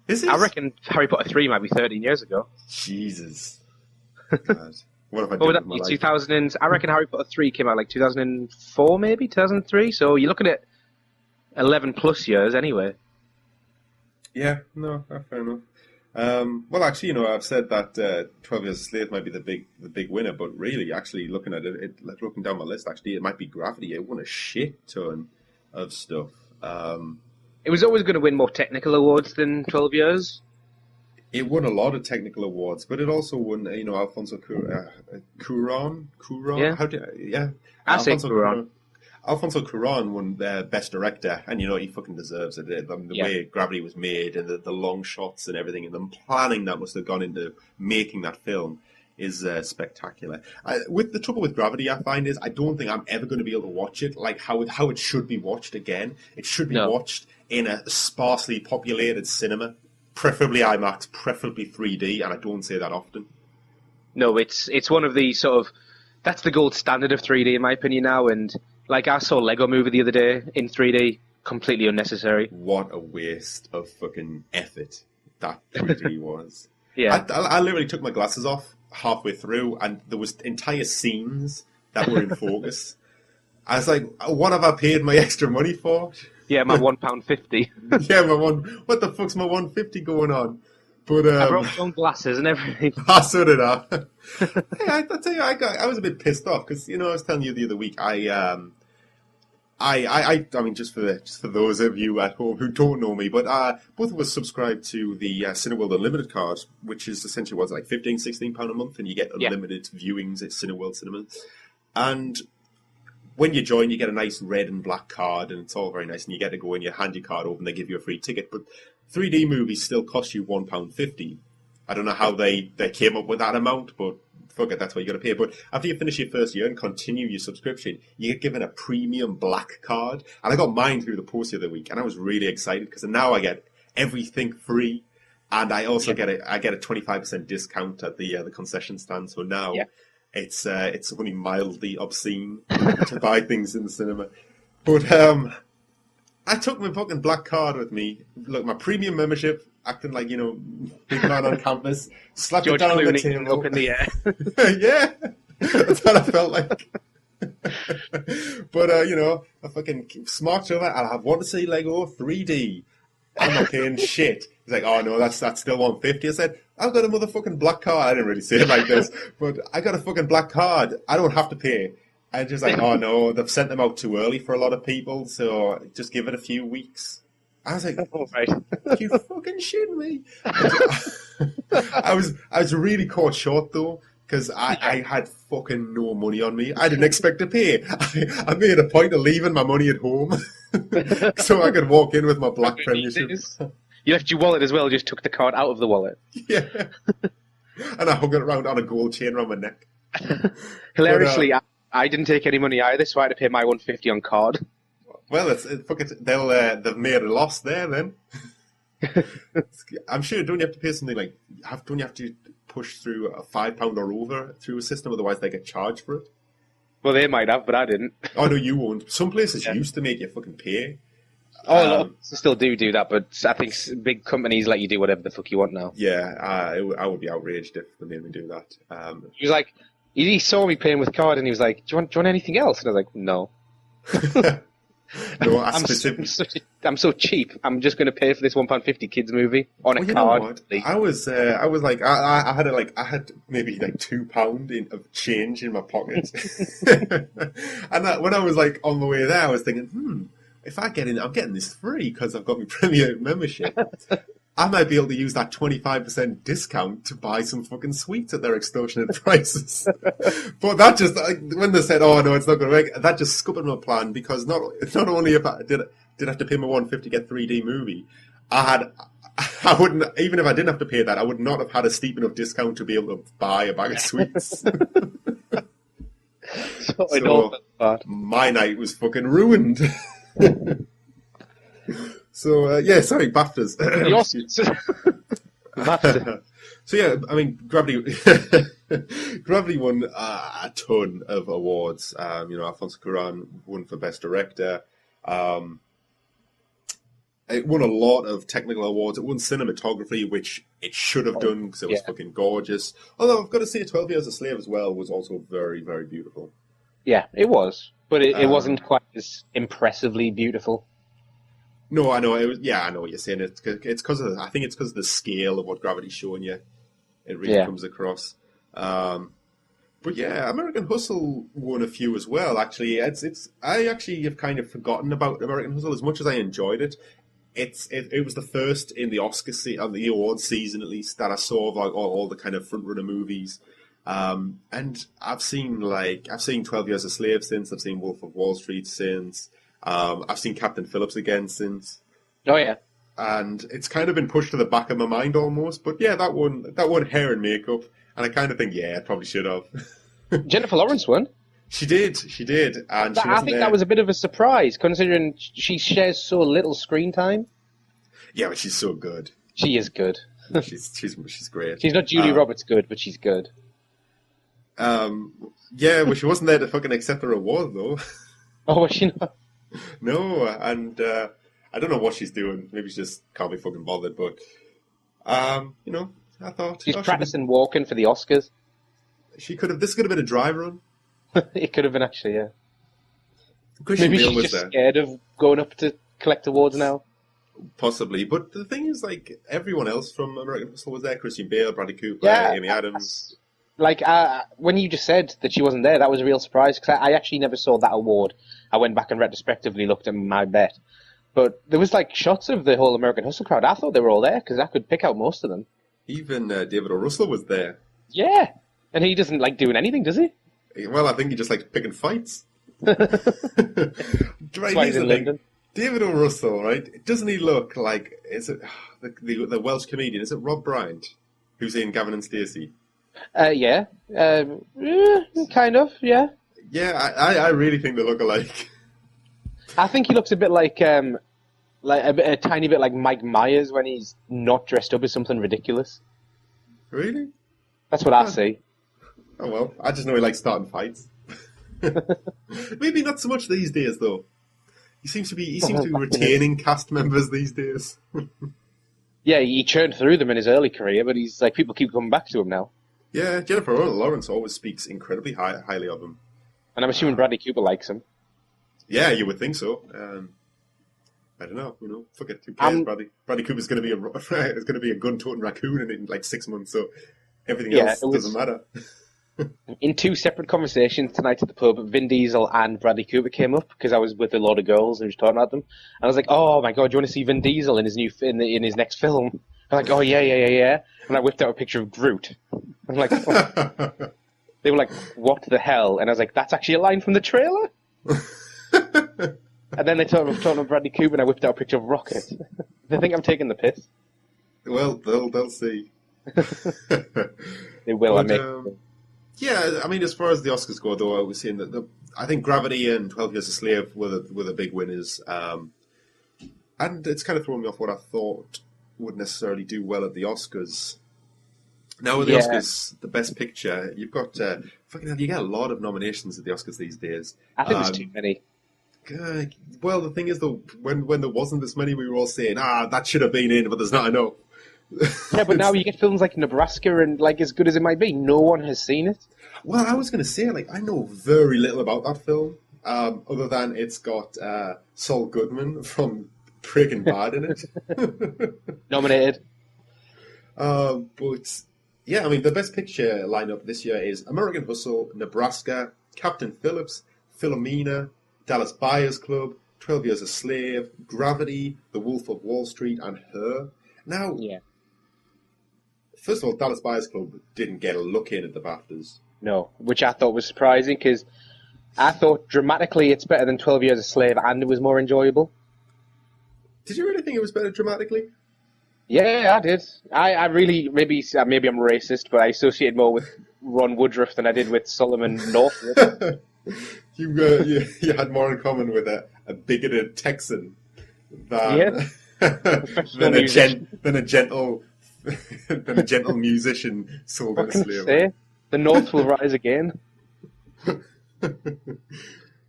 Is it? I reckon Harry Potter 3 might be 13 years ago. Jesus. God. What have I What done would that with my be? life? 2000. I reckon Harry Potter 3 came out like 2004, maybe 2003. So you're looking at 11 plus years anyway. Yeah, no, fair enough. Well, actually, I've said that 12 Years a Slave might be the big winner, but really, actually, looking at looking down my list, actually, it might be Gravity. It won a shit ton of stuff. It was always going to win more technical awards than 12 years. It won a lot of technical awards, but it also won, Alfonso Cuarón. Yeah. Yeah. I say Cuarón. Alfonso Cuarón won Best Director, and he fucking deserves it. The way Gravity was made, and the long shots and everything, and the planning that must have gone into making that film is spectacular. With the trouble with Gravity, I find is I don't think I'm ever going to be able to watch it like how it should be watched again. It should be watched in a sparsely populated cinema, preferably IMAX, preferably 3D, and I don't say that often. No, it's one of the sort of that's the gold standard of 3D in my opinion now, and. Like, I saw Lego Movie the other day in 3D, completely unnecessary. What a waste of fucking effort that 3D was. Yeah. I literally took my glasses off halfway through, and there was entire scenes that were in focus. I was like, what have I paid my extra money for? Yeah, my £1.50. Yeah, what the fuck's my £1.50 going on? But I brought my own glasses and everything. So did I. Hey, I tell you, I was a bit pissed off because I was telling you the other week I mean just for those of you at home who don't know me, but both of us subscribe to the Cineworld Unlimited card, which is essentially what's like £15-16 a month, and you get unlimited viewings at Cineworld cinemas. And when you join, you get a nice red and black card, and it's all very nice. And you get to go in, you hand your card over, and they give you a free ticket. But 3D movies still cost you £1.50. I don't know how they came up with that amount, but fuck it, that's what you got to pay. But after you finish your first year and continue your subscription, you get given a premium black card. And I got mine through the post the other week, and I was really excited because now I get everything free. And I also get a 25% discount at the concession stand. So now it's only mildly obscene to buy things in the cinema. But I took my fucking black card with me. Look, my premium membership, acting like, big man on campus. Slapped George it down on the Clooney table. up in the air. Yeah, that's what I felt like. But I fucking smarked over. I want to see Lego 3D. I'm not paying shit. He's like, oh no, that's still 150. I said, I've got a motherfucking black card. I didn't really say it like this, but I got a fucking black card. I don't have to pay. And just like, oh no, they've sent them out too early for a lot of people, so just give it a few weeks. I was like, Oh, right. you fucking shitting me. I was really caught short though, because I had fucking no money on me. I didn't expect to pay. I made a point of leaving my money at home so I could walk in with my black premiership. You left your wallet as well, just took the card out of the wallet. Yeah. And I hung it around on a gold chain around my neck. Hilariously, I didn't take any money either, so I had to pay my 150 on card. Well, they've made a loss there then. I'm sure, don't you have to pay something like, don't you have to push through a £5 or over through a system, otherwise they get charged for it? Well, they might have, but I didn't. Oh no, you won't. Some places used to make you fucking pay. Oh, a lot of places still do that, but I think big companies let you do whatever the fuck you want now. Yeah, I would be outraged if they made me do that. He was like, he saw me paying with card, and he was like, do you want anything else? And I was like, no. No, I'm so cheap. I'm just going to pay for this £1.50 kids movie on a card. I was like, I had maybe like £2 of change in my pocket, and when I was like on the way there, I was thinking, if I get in, I'm getting this free because I've got my premium membership. I might be able to use that 25% discount to buy some fucking sweets at their extortionate prices. But that just, when they said, oh no, it's not going to work, that just scuppered my plan, because not only if I did have to pay my 150 to get 3D movie, I wouldn't, even if I didn't have to pay that, I would not have had a steep enough discount to be able to buy a bag of sweets. So my night was fucking ruined. So, sorry, BAFTAs. BAFTA. So, yeah, I mean, Gravity won a ton of awards. Alfonso Cuarón won for Best Director. It won a lot of technical awards. It won cinematography, which it should have done because it was fucking gorgeous. Although, I've got to say, 12 Years a Slave as well was also very, very beautiful. Yeah, it was. But it wasn't quite as impressively beautiful. No, I know. I know what you're saying. It's because I think it's because of the scale of what Gravity's showing you. It really comes across. But yeah, American Hustle won a few as well. Actually, I actually have kind of forgotten about American Hustle as much as I enjoyed it. It was the first in the the awards season at least that I saw of like all the kind of front runner movies. And I've seen 12 Years a Slave since. I've seen Wolf of Wall Street since. I've seen Captain Phillips again since. Oh yeah. And it's kind of been pushed to the back of my mind almost. But yeah, that one hair and makeup, and I kind of think, I probably should have. Jennifer Lawrence won. She did, and I think that was a bit of a surprise, considering she shares so little screen time. Yeah, but she's so good. She is good. she's great. She's not Julie Roberts good, but she's good. Yeah, well, she wasn't there to fucking accept her award though. Oh, was she not? No, and I don't know what she's doing. Maybe she just can't be fucking bothered. But I thought she's practicing walking for the Oscars. She could have. This could have been a dry run. It could have been actually, yeah. Christian Maybe Bale she's just scared of going up to collect awards now. Possibly, but the thing is, like, everyone else from American Hustle was there. Christian Bale, Bradley Cooper, Amy Adams. Like, when you just said that she wasn't there, that was a real surprise, because I actually never saw that award. I went back and retrospectively looked at my bet. But there was, like, shots of the whole American Hustle crowd. I thought they were all there, because I could pick out most of them. Even David O. Russell was there. Yeah. And he doesn't like doing anything, does he? Well, I think he just likes picking fights. That's why he's in London. David O. Russell, right? Doesn't he look like... Is it the Welsh comedian? Is it Rob Bryant? Who's in Gavin and Stacey? Yeah. Kind of, yeah. Yeah, I really think they look alike. I think he looks a bit like Like a tiny bit like Mike Myers when he's not dressed up as something ridiculous. Really? That's what I Huh. see. Oh well, I just know he likes starting fights. Maybe not so much these days, though. He seems to be Back in his retaining cast members these days. Yeah, he churned through them in his early career, but he's like people keep coming back to him now. Yeah, Jennifer Lawrence always speaks incredibly highly of him. And I'm assuming Bradley Cooper likes him. Yeah, you would think so. I don't know. Fuck it. Who cares? Bradley Cooper's going to be is going to be a gun-toting raccoon in like 6 months. So everything Yeah, else doesn't matter. in two separate conversations tonight at the pub, Vin Diesel and Bradley Cooper came up because I was with a lot of girls and we were talking about them. And I was like, "Oh my god, do you want to see Vin Diesel in his in his next film?" I'm like, "Oh yeah." And I whipped out a picture of Groot. I'm like, oh. They were like, "What the hell?" And I was like, "That's actually a line from the trailer." And then they talked about Bradley Cooper, and I whipped out a picture of Rocket. They think I'm taking the piss. Well, they'll see. They will. I But, mean, yeah, I mean, as far as the Oscars go, though, I was saying that I think Gravity and 12 Years a Slave were the big winners. And it's kind of thrown me off what I thought would necessarily do well at the Oscars. Now, with the yeah, Oscars, the Best Picture, you've got fucking hell, you get a lot of nominations at the Oscars these days. I think there's too many. Well, the thing is, though, when there wasn't this many, we were all saying, that should have been in, but there's not enough. Yeah, but now you get films like Nebraska, and like as good as it might be, no one has seen it. Well, I was going to say, I know very little about that film, other than it's got Saul Goodman from Breaking Bad in it. Nominated. But, yeah, I mean, the Best Picture lineup this year is American Hustle, Nebraska, Captain Phillips, Philomena, Dallas Buyers Club, 12 Years a Slave, Gravity, The Wolf of Wall Street, and Her. Now, Yeah. first of all, Dallas Buyers Club didn't get a look in at the BAFTAs. No, which I thought was surprising because I thought dramatically it's better than 12 Years a Slave, and it was more enjoyable. Did you really think it was better dramatically? Yeah, I did. I really maybe I'm racist, but I associated more with Ron Woodruff than I did with Solomon Northup. You had more in common with a bigoted Texan than Yeah. than a gentle than a gentle musician sold What in can I slavery. say? The North will rise again.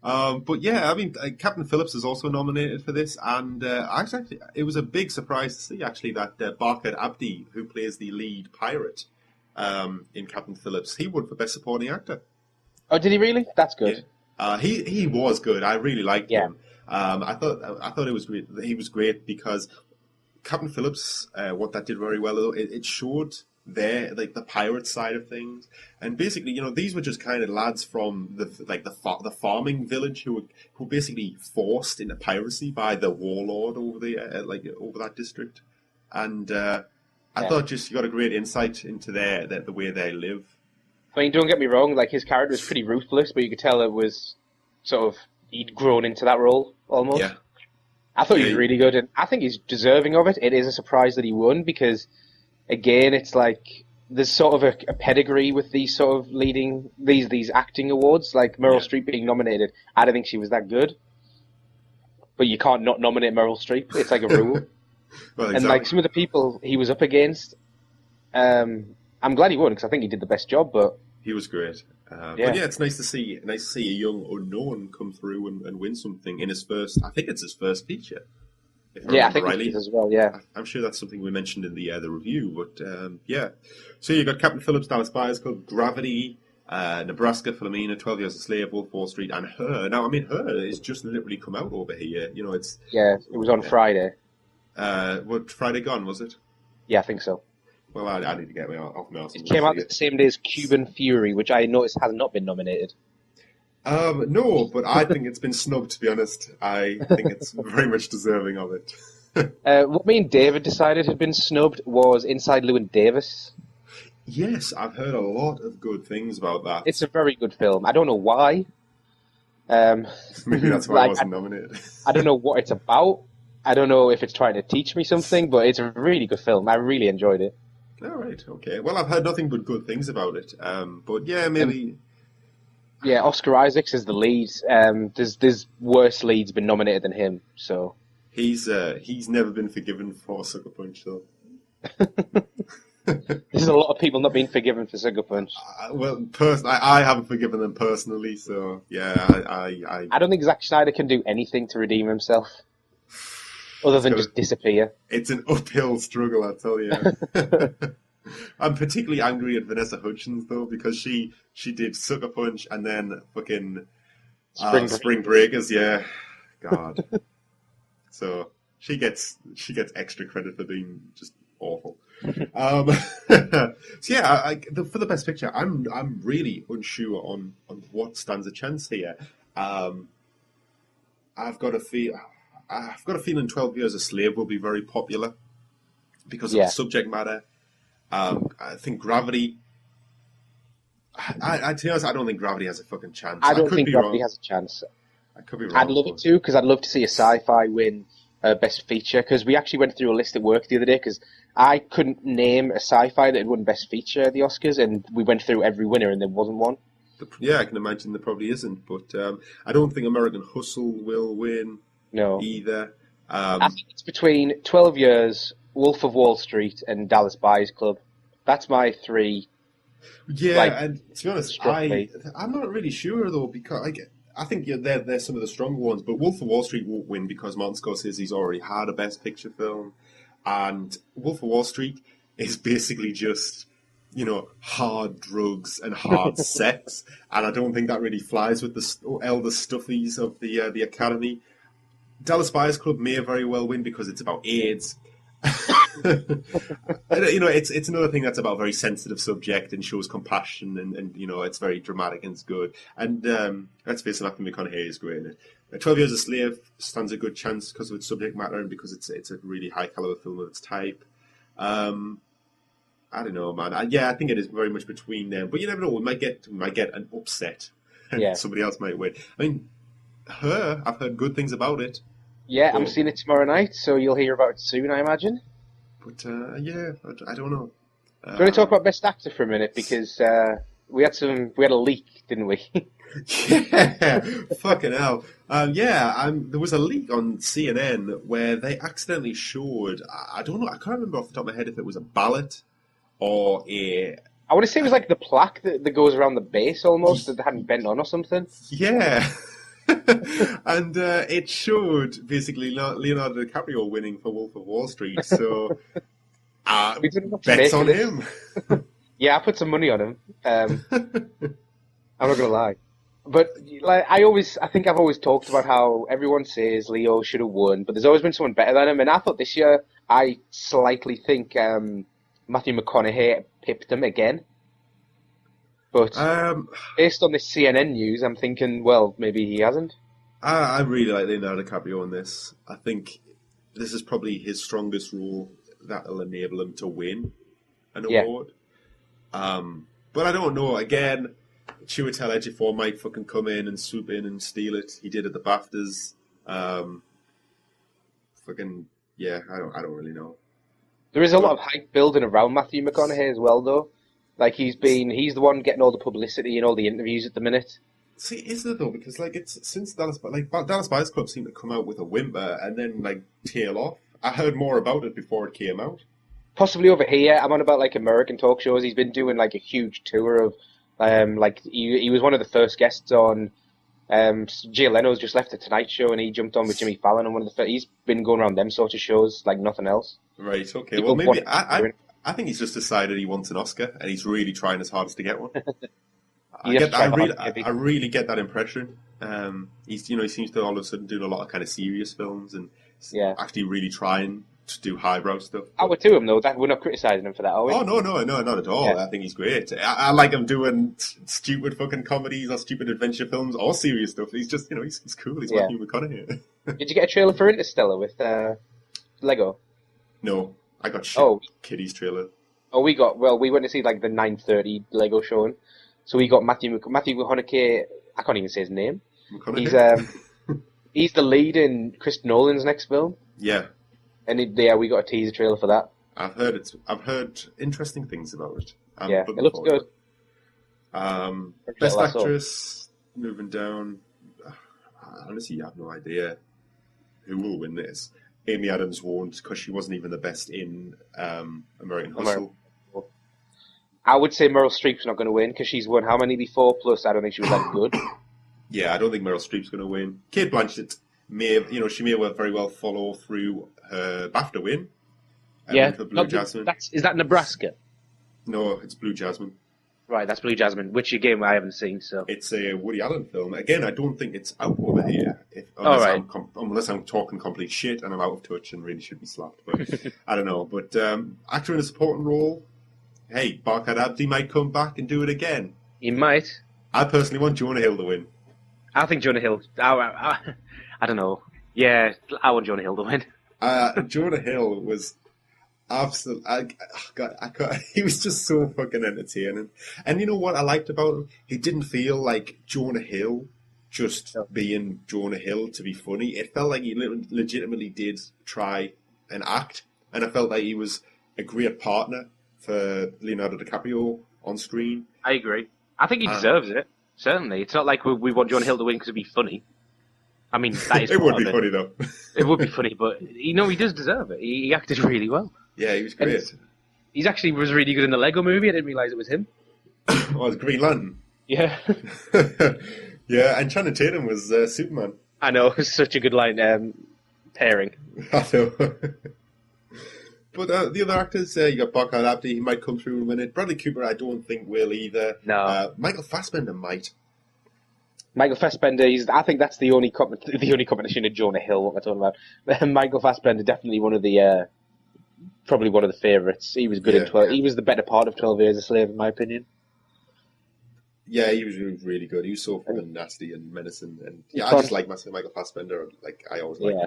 But yeah, I mean, Captain Phillips is also nominated for this, and it was a big surprise to see actually that Barkhad Abdi, who plays the lead pirate in Captain Phillips, he won for Best Supporting Actor. Oh, did he really? That's Yeah. good. He was good. I really liked Yeah. him. I thought it was great. He was great because Captain Phillips. What that did very well, though, it showed the pirate side of things, and basically, these were just kind of lads from the farming village who were basically forced into piracy by the warlord over over that district, and I thought just you got a great insight into the way they live. I mean, don't get me wrong, like his character was pretty ruthless, but you could tell it was sort of he'd grown into that role almost. Yeah. I thought he Yeah. was really good, and I think he's deserving of it. It is a surprise that he won because, again, it's like there's sort of a pedigree with these sort of leading these acting awards, like Meryl Streep being nominated. I don't think she was that good, but you can't not nominate Meryl Streep. It's like a rule. Well, And exactly. like some of the people he was up against, I'm glad he won because I think he did the best job. But He was great. Yeah. But yeah, it's nice to see a young unknown come through and win something in his first. I think it's his first feature. If yeah, I remember think rightly. he did as well. Yeah, I'm sure that's something we mentioned in the review. But yeah, so you got Captain Phillips, Dallas Buyers Club, Gravity, Nebraska, Philomena, 12 Years a Slave, Wolf of Wall Street, and Her. Now, I mean, Her is just literally come out over here. It's yeah, it was on Friday. what Friday gone was it? Yeah, I think so. Well, I need to get me off my arse. It came out the same day as Cuban Fury, which I noticed has not been nominated. No, but I think it's been snubbed, to be honest. I think it's very much deserving of it. What me and David decided had been snubbed was Inside Llewyn Davis. Yes, I've heard a lot of good things about that. It's a very good film. I don't know why. Maybe that's why I like, wasn't nominated. I don't know what it's about. I don't know if it's trying to teach me something, but it's a really good film. I really enjoyed it. All right, okay. Well, I've heard nothing but good things about it. But yeah, maybe... Yeah, Oscar Isaacs is the lead. There's worse leads been nominated than him, so... He's never been forgiven for Sucker Punch, though. There's a lot of people not being forgiven for Sucker Punch. I haven't forgiven them personally, so yeah, I don't think Zack Snyder can do anything to redeem himself, other than just disappear. It's an uphill struggle, I tell you. I'm particularly angry at Vanessa Hudgens though, because she did Sucker Punch and then fucking Spring Breakers. Yeah, God. So she gets extra credit for being just awful. So yeah, for the Best Picture, I'm really unsure on what stands a chance here. I've got a feeling 12 Years a Slave will be very popular because of the subject matter. I think Gravity. To be honest, I don't think Gravity has a fucking chance. I don't think Gravity has a chance. I could be wrong. I'd love it too, because I'd love to see a sci-fi win Best Feature, because we actually went through a list at work the other day, because I couldn't name a sci-fi that had won Best Feature at the Oscars, and we went through every winner, and there wasn't one. Yeah, I can imagine there probably isn't, but I don't think American Hustle will win either. I think it's between 12 Years, Wolf of Wall Street, and Dallas Buyers Club. That's my three. Yeah, and to be honest, I'm not really sure, though, because I think they're some of the stronger ones, but Wolf of Wall Street won't win because Martin Scorsese's already had a Best Picture film, and Wolf of Wall Street is basically just, hard drugs and hard sex, and I don't think that really flies with the elder stuffies of the Academy. Dallas Buyers Club may very well win because it's about AIDS. It's another thing that's about a very sensitive subject and shows compassion and it's very dramatic and it's good. And let's face it, Matthew McConaughey is great in it. 12 Years a Slave stands a good chance because of its subject matter and because it's a really high caliber film of its type. I don't know, man. I think it is very much between them, but you never know. We might get an upset, and somebody else might win. I mean, I've heard good things about it. Yeah, I'm seeing it tomorrow night, so you'll hear about it soon, I imagine. But I don't know. We're going to talk about Best Actor for a minute because we had a leak, didn't we? Yeah, fucking hell. There was a leak on CNN where they accidentally showed. I don't know. I can't remember off the top of my head if it was a ballot or a. I want to say it was like the plaque that goes around the base almost that they hadn't bent on or something. Yeah. And it showed basically Leonardo DiCaprio winning for Wolf of Wall Street, so bets on him. Yeah, I put some money on him. I'm not gonna lie, but I think I've always talked about how everyone says Leo should have won, but there's always been someone better than him, and I thought this year I slightly think Matthew McConaughey pipped him again. But based on this CNN news, I'm thinking, well, maybe he hasn't. I really like Leonardo DiCaprio on this. I think this is probably his strongest role that will enable him to win an award. But I don't know. Again, Chiwetel Ejiofor might fucking come in and swoop in and steal it. He did at the BAFTAs. I don't really know. There is a lot of hype building around Matthew McConaughey as well, though. Like he's the one getting all the publicity and all the interviews at the minute. See, is it though? Because it's since Dallas Buyers Club seemed to come out with a whimper and then tail off. I heard more about it before it came out. Possibly over here, I'm on about American talk shows. He's been doing a huge tour of he was one of the first guests on. Jay Leno's just left the Tonight Show and he jumped on with Jimmy Fallon on one of the. He's been going around them sort of shows like nothing else. Right. Okay. Well, maybe I think he's just decided he wants an Oscar, and he's really trying his hardest to get one. I really get that impression. He seems to all of a sudden do a lot of kind of serious films, and actually really trying to do highbrow stuff. I would to him though. We're not criticising him for that, are we? Oh no, not at all. Yeah. I think he's great. I like him doing stupid fucking comedies or stupid adventure films or serious stuff. He's just he's cool. He's Matthew McConaughey. Did you get a trailer for Interstellar with Lego? No. I got Kitty's trailer. Oh, we went to see the 9:30 Lego showing. So we got Matthew McConaughey. I can't even say his name. He's the lead in Chris Nolan's next film. Yeah. And we got a teaser trailer for that. I've heard interesting things about it. It looks good. Best Actress, moving down. Honestly, I have no idea who will win this. Amy Adams won't because she wasn't even the best in American American. Hustle. I would say Meryl Streep's not going to win because she's won how many before? Plus, I don't think she was that good. Yeah, I don't think Meryl Streep's going to win. Kate Blanchett she may very well follow through her BAFTA win. With her Blue Jasmine. Is that Nebraska? No, it's Blue Jasmine. Right, that's Blue Jasmine, which again I haven't seen. So it's a Woody Allen film. Again, I don't think it's out over here. Unless I'm talking complete shit and I'm out of touch and really should be slapped. But I don't know. But actor in a supporting role. Hey, Barkhad Abdi might come back and do it again. He might. I personally want Jonah Hill to win. I think Jonah Hill. I don't know. Yeah, I want Jonah Hill to win. Jonah Hill was absolutely. He was just so fucking entertaining. And you know what I liked about him? He didn't feel like Jonah Hill just being Jonah Hill to be funny. It felt like he legitimately did try and act, and I felt like he was a great partner for Leonardo DiCaprio on screen. I agree. I think he deserves it. Certainly, it's not like we want Jonah Hill to win because it'd be funny. I mean, that is it would be funny though. It would be funny, but he does deserve it. He acted really well. Yeah, he was great. He's actually was really good in the Lego Movie. I didn't realise it was him. Oh, it's Green Lantern. Yeah. Yeah, and Channing Tatum was Superman. I know, it's such a good line pairing. I know. But the other actors, you got Barkhad Abdi, he might come through in a minute. Bradley Cooper, I don't think will either. No. Michael Fassbender might. Michael Fassbender, I think that's the only competition of Jonah Hill, what we're talking about. Michael Fassbender, definitely probably one of the favourites. He was good in 12. He was the better part of 12 Years a Slave, in my opinion. Yeah, he was really good. He was so fucking nasty and menacing. And yeah, I just like Michael Fassbender. Like I always like. Yeah.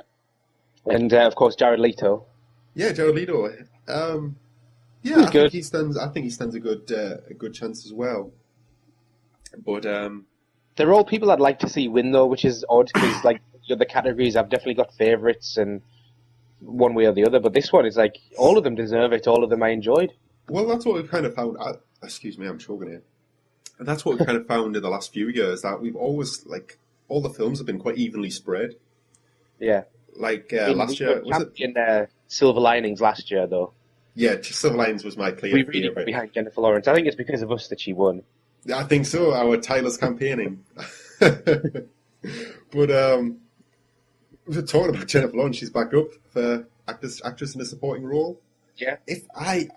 And of course, Jared Leto. Yeah, Jared Leto. Yeah, I think he stands a good chance as well. But they're all people I'd like to see win though, which is odd because like the other categories, I've definitely got favourites and one way or the other. But this one is like all of them deserve it. All of them I enjoyed. Well, that's what we've kind of found. Excuse me, I'm choking here. And that's what we've kind of found in the last few years, that we've always all the films have been quite evenly spread. Yeah. Like last year, was it? Silver Linings last year, though. Yeah, Silver Linings was my clear favourite. We really got behind Jennifer Lawrence. I think it's because of us that she won. I think so. Our tireless campaigning. But we're talking about Jennifer Lawrence. She's back up for actress in a supporting role. Yeah. I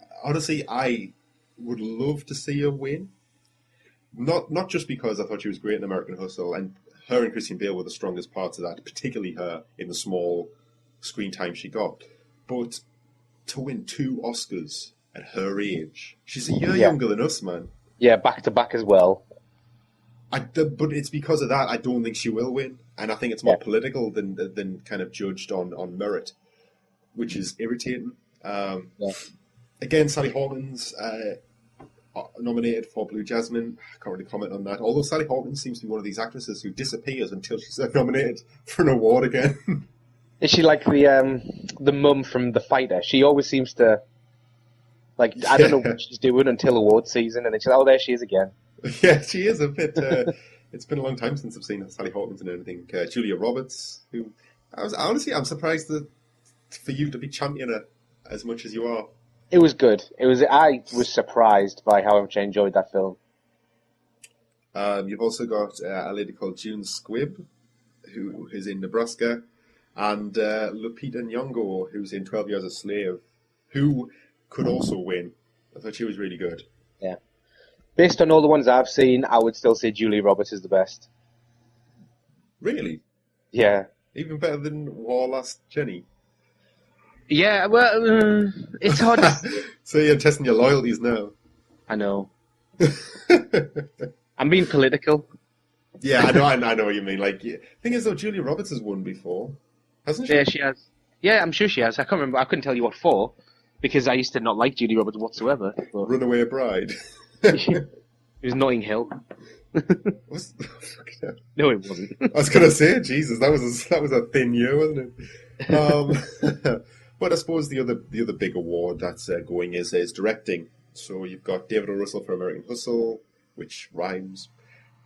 would love to see her win. Not just because I thought she was great in American Hustle, and her and Christian Bale were the strongest parts of that, particularly her in the small screen time she got. But to win 2 Oscars at her age, she's a year younger than us, man. Yeah, back to back as well. But it's because of that I don't think she will win, and I think it's more political than kind of judged on merit, which is irritating. Again, Sally Hawkins nominated for Blue Jasmine. I can't really comment on that. Although Sally Hawkins seems to be one of these actresses who disappears until she's nominated for an award again. Is she like the mum from The Fighter? She always seems to I don't know what she's doing until award season, and then she's there she is again. Yeah, she is a bit. It's been a long time since I've seen Sally Hawkins in anything. Julia Roberts, who I'm surprised for you to be champion her as much as you are. It was good. I was surprised by how much I enjoyed that film. You've also got a lady called June Squibb, who is in Nebraska, and Lupita Nyong'o, who's in 12 Years a Slave, who could also win. I thought she was really good. Yeah. Based on all the ones I've seen, I would still say Julia Roberts is the best. Really? Yeah. Even better than War Last Jenny? Yeah, well, it's hard to... So you're testing your loyalties now. I know. I'm being political. Yeah, I know what you mean. Thing is, though, Julia Roberts has won before, hasn't she? Yeah, she has. Yeah, I'm sure she has. I can't remember. I couldn't tell you what for, because I used to not like Julia Roberts whatsoever. But... Runaway Bride. It was Notting Hill. No, it wasn't. I was going to say, Jesus, that was a thin year, wasn't it? But I suppose the other big award that's going is directing. So you've got David O. Russell for American Hustle, which rhymes.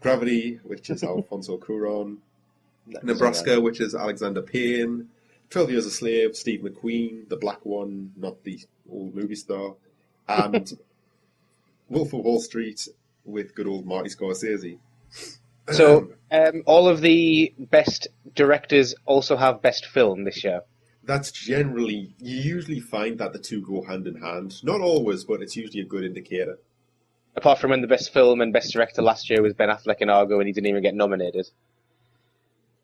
Gravity, which is Alfonso Cuarón. Nebraska, which is Alexander Payne. 12 Years a Slave, Steve McQueen, the black one, not the old movie star, and Wolf of Wall Street with good old Marty Scorsese. So, all of the best directors also have best film this year. That's generally, you usually find that the two go hand in hand. Not always, but it's usually a good indicator. Apart from when the best film and best director last year was Ben Affleck in Argo and he didn't even get nominated.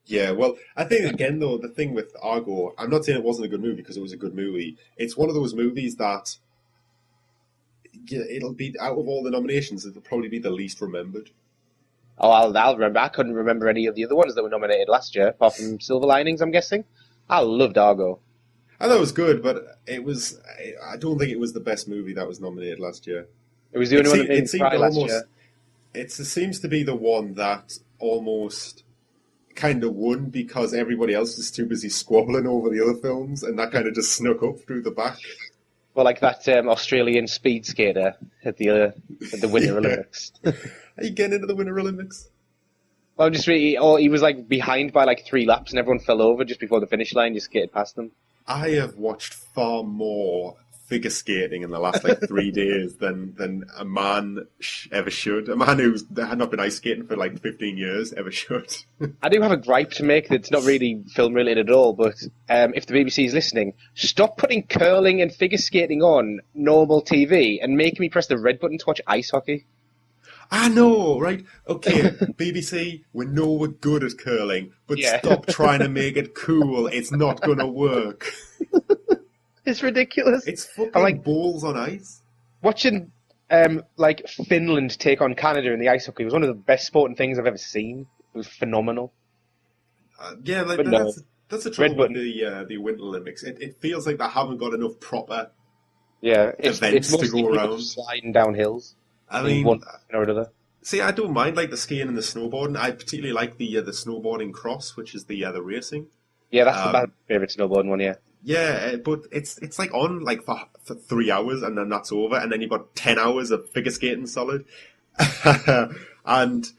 Yeah, well, I think, again, though, the thing with Argo, I'm not saying it wasn't a good movie, because it was a good movie. It's one of those movies that, yeah, it'll be, out of all the nominations, it'll probably be the least remembered. Oh, I'll remember. I couldn't remember any of the other ones that were nominated last year, apart from Silver Linings, I'm guessing. I loved Argo. I thought it was good, but I don't think it was the best movie that was nominated last year. It was the only one that made me cry last year. It seems to be the one that almost kind of won because everybody else was too busy squabbling over the other films, and that kind of just snuck up through the back. Well, like that Australian speed skater at the Winter Olympics. Are you getting into the Winter Olympics? Well, just really, he was like behind by like 3 laps, and everyone fell over just before the finish line, just skated past them. I have watched far more figure skating in the last 3 days than a man ever should. A man who had not been ice skating for 15 years ever should. I do have a gripe to make that's not really film related at all, but if the BBC is listening, stop putting curling and figure skating on normal TV and make me press the red button to watch ice hockey. I know, right? Okay, BBC, we know we're good at curling, but stop trying to make it cool. It's not going to work. It's ridiculous. It's fucking balls on ice. Watching Finland take on Canada in the ice hockey was one of the best sporting things I've ever seen. It was phenomenal. That's the trouble with the Winter Olympics. It feels like they haven't got enough proper events to go around. Sliding down hills. I mean, one or another. See, I don't mind the skiing and the snowboarding. I particularly like the snowboarding cross, which is the racing. Yeah, that's my favourite snowboarding one. Yeah. Yeah, but it's on for 3 hours and then that's over, and then you've got 10 hours of figure skating solid. And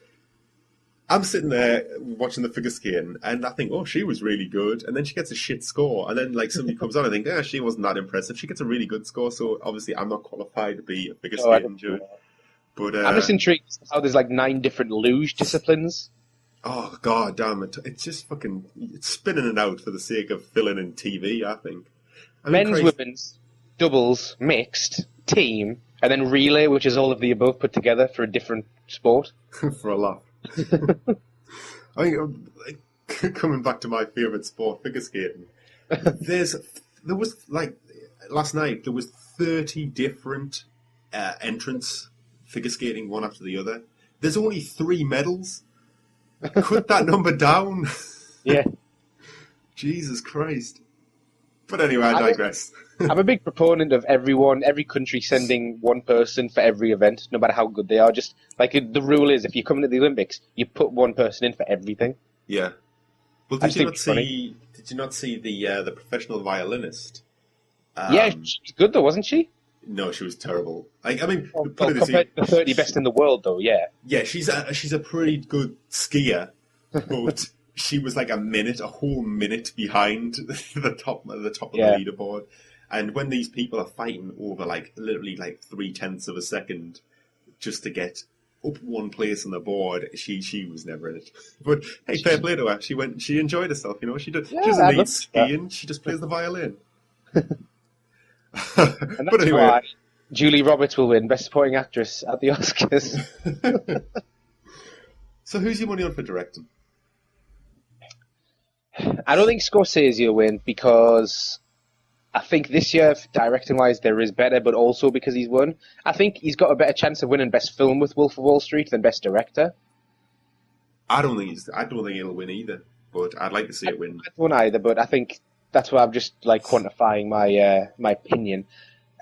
I'm sitting there watching the figure skating, and I think, oh, she was really good, and then she gets a shit score, and then somebody comes on, and I think, she wasn't that impressive. She gets a really good score, so obviously I'm not qualified to be a figure skating judge. But I'm just intrigued how there's 9 different luge disciplines. Oh, god damn it. It's just it's spinning it out for the sake of filling in TV, I think. Men's, women's, doubles, mixed, team, and then relay, which is all of the above put together for a different sport. For a laugh. I mean, coming back to my favourite sport, figure skating, there was, last night, there was 30 different entrants figure skating one after the other. There's only 3 medals. Cut that number down. Yeah. Jesus Christ. But anyway, I digress. I'm a big proponent of every country sending one person for every event, no matter how good they are. Just the rule is, if you come into the Olympics, you put one person in for everything. Yeah. Well, did you not see the professional violinist? Yeah, she was good though, wasn't she? No, she was terrible. I mean, compared to the 30 best in the world, though, yeah. Yeah, she's a pretty good skier, but she was a whole minute behind the top of the leaderboard. And when these people are fighting over literally 0.3 of a second just to get up one place on the board, she was never in it. But hey, fair play to her. She enjoyed herself. She doesn't need skiing. She just plays the violin. And that's why Julie Roberts will win Best Supporting Actress at the Oscars. So who's your money on for directing? I don't think Scorsese will win because I think this year, directing-wise, there is better, but also because he's won. I think he's got a better chance of winning Best Film with Wolf of Wall Street than Best Director. I don't think he'll win either, but I'd like to see it win. I don't either, but I think that's why I'm just quantifying my opinion.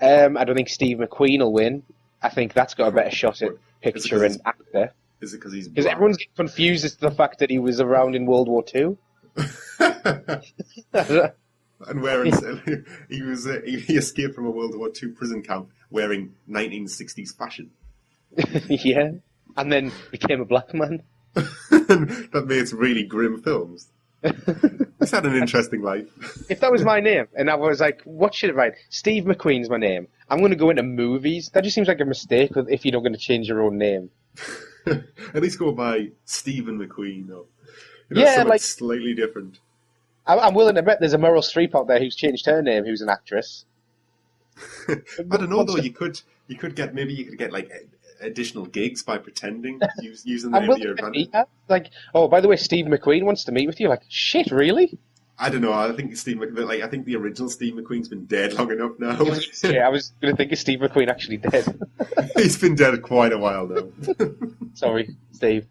I don't think Steve McQueen will win. I think that's got a better shot at picture and actor. Is it because he's black? Because everyone's getting confused as to the fact that he was around in World War II. And wearing he escaped from a World War II prison camp wearing 1960s fashion. Yeah, and then became a black man. That made some really grim films. He's had an interesting life. If that was my name, and I was like, what should I write? Steve McQueen's my name. I'm going to go into movies. That just seems like a mistake if you're not going to change your own name. At least go by Stephen McQueen, or Yeah, something like- slightly different. I'm willing to bet there's a Meryl Streep out there who's changed her name, who's an actress. I don't know though. You could get like additional gigs by pretending using the I'm name of willing your to advantage. meet her. Like, oh, by the way, Steve McQueen wants to meet with you. Like, shit, really? I don't know. I think I think the original Steve McQueen's been dead long enough now. Yeah, I was going to think of Steve McQueen actually dead. He's been dead quite a while now. Sorry, Steve.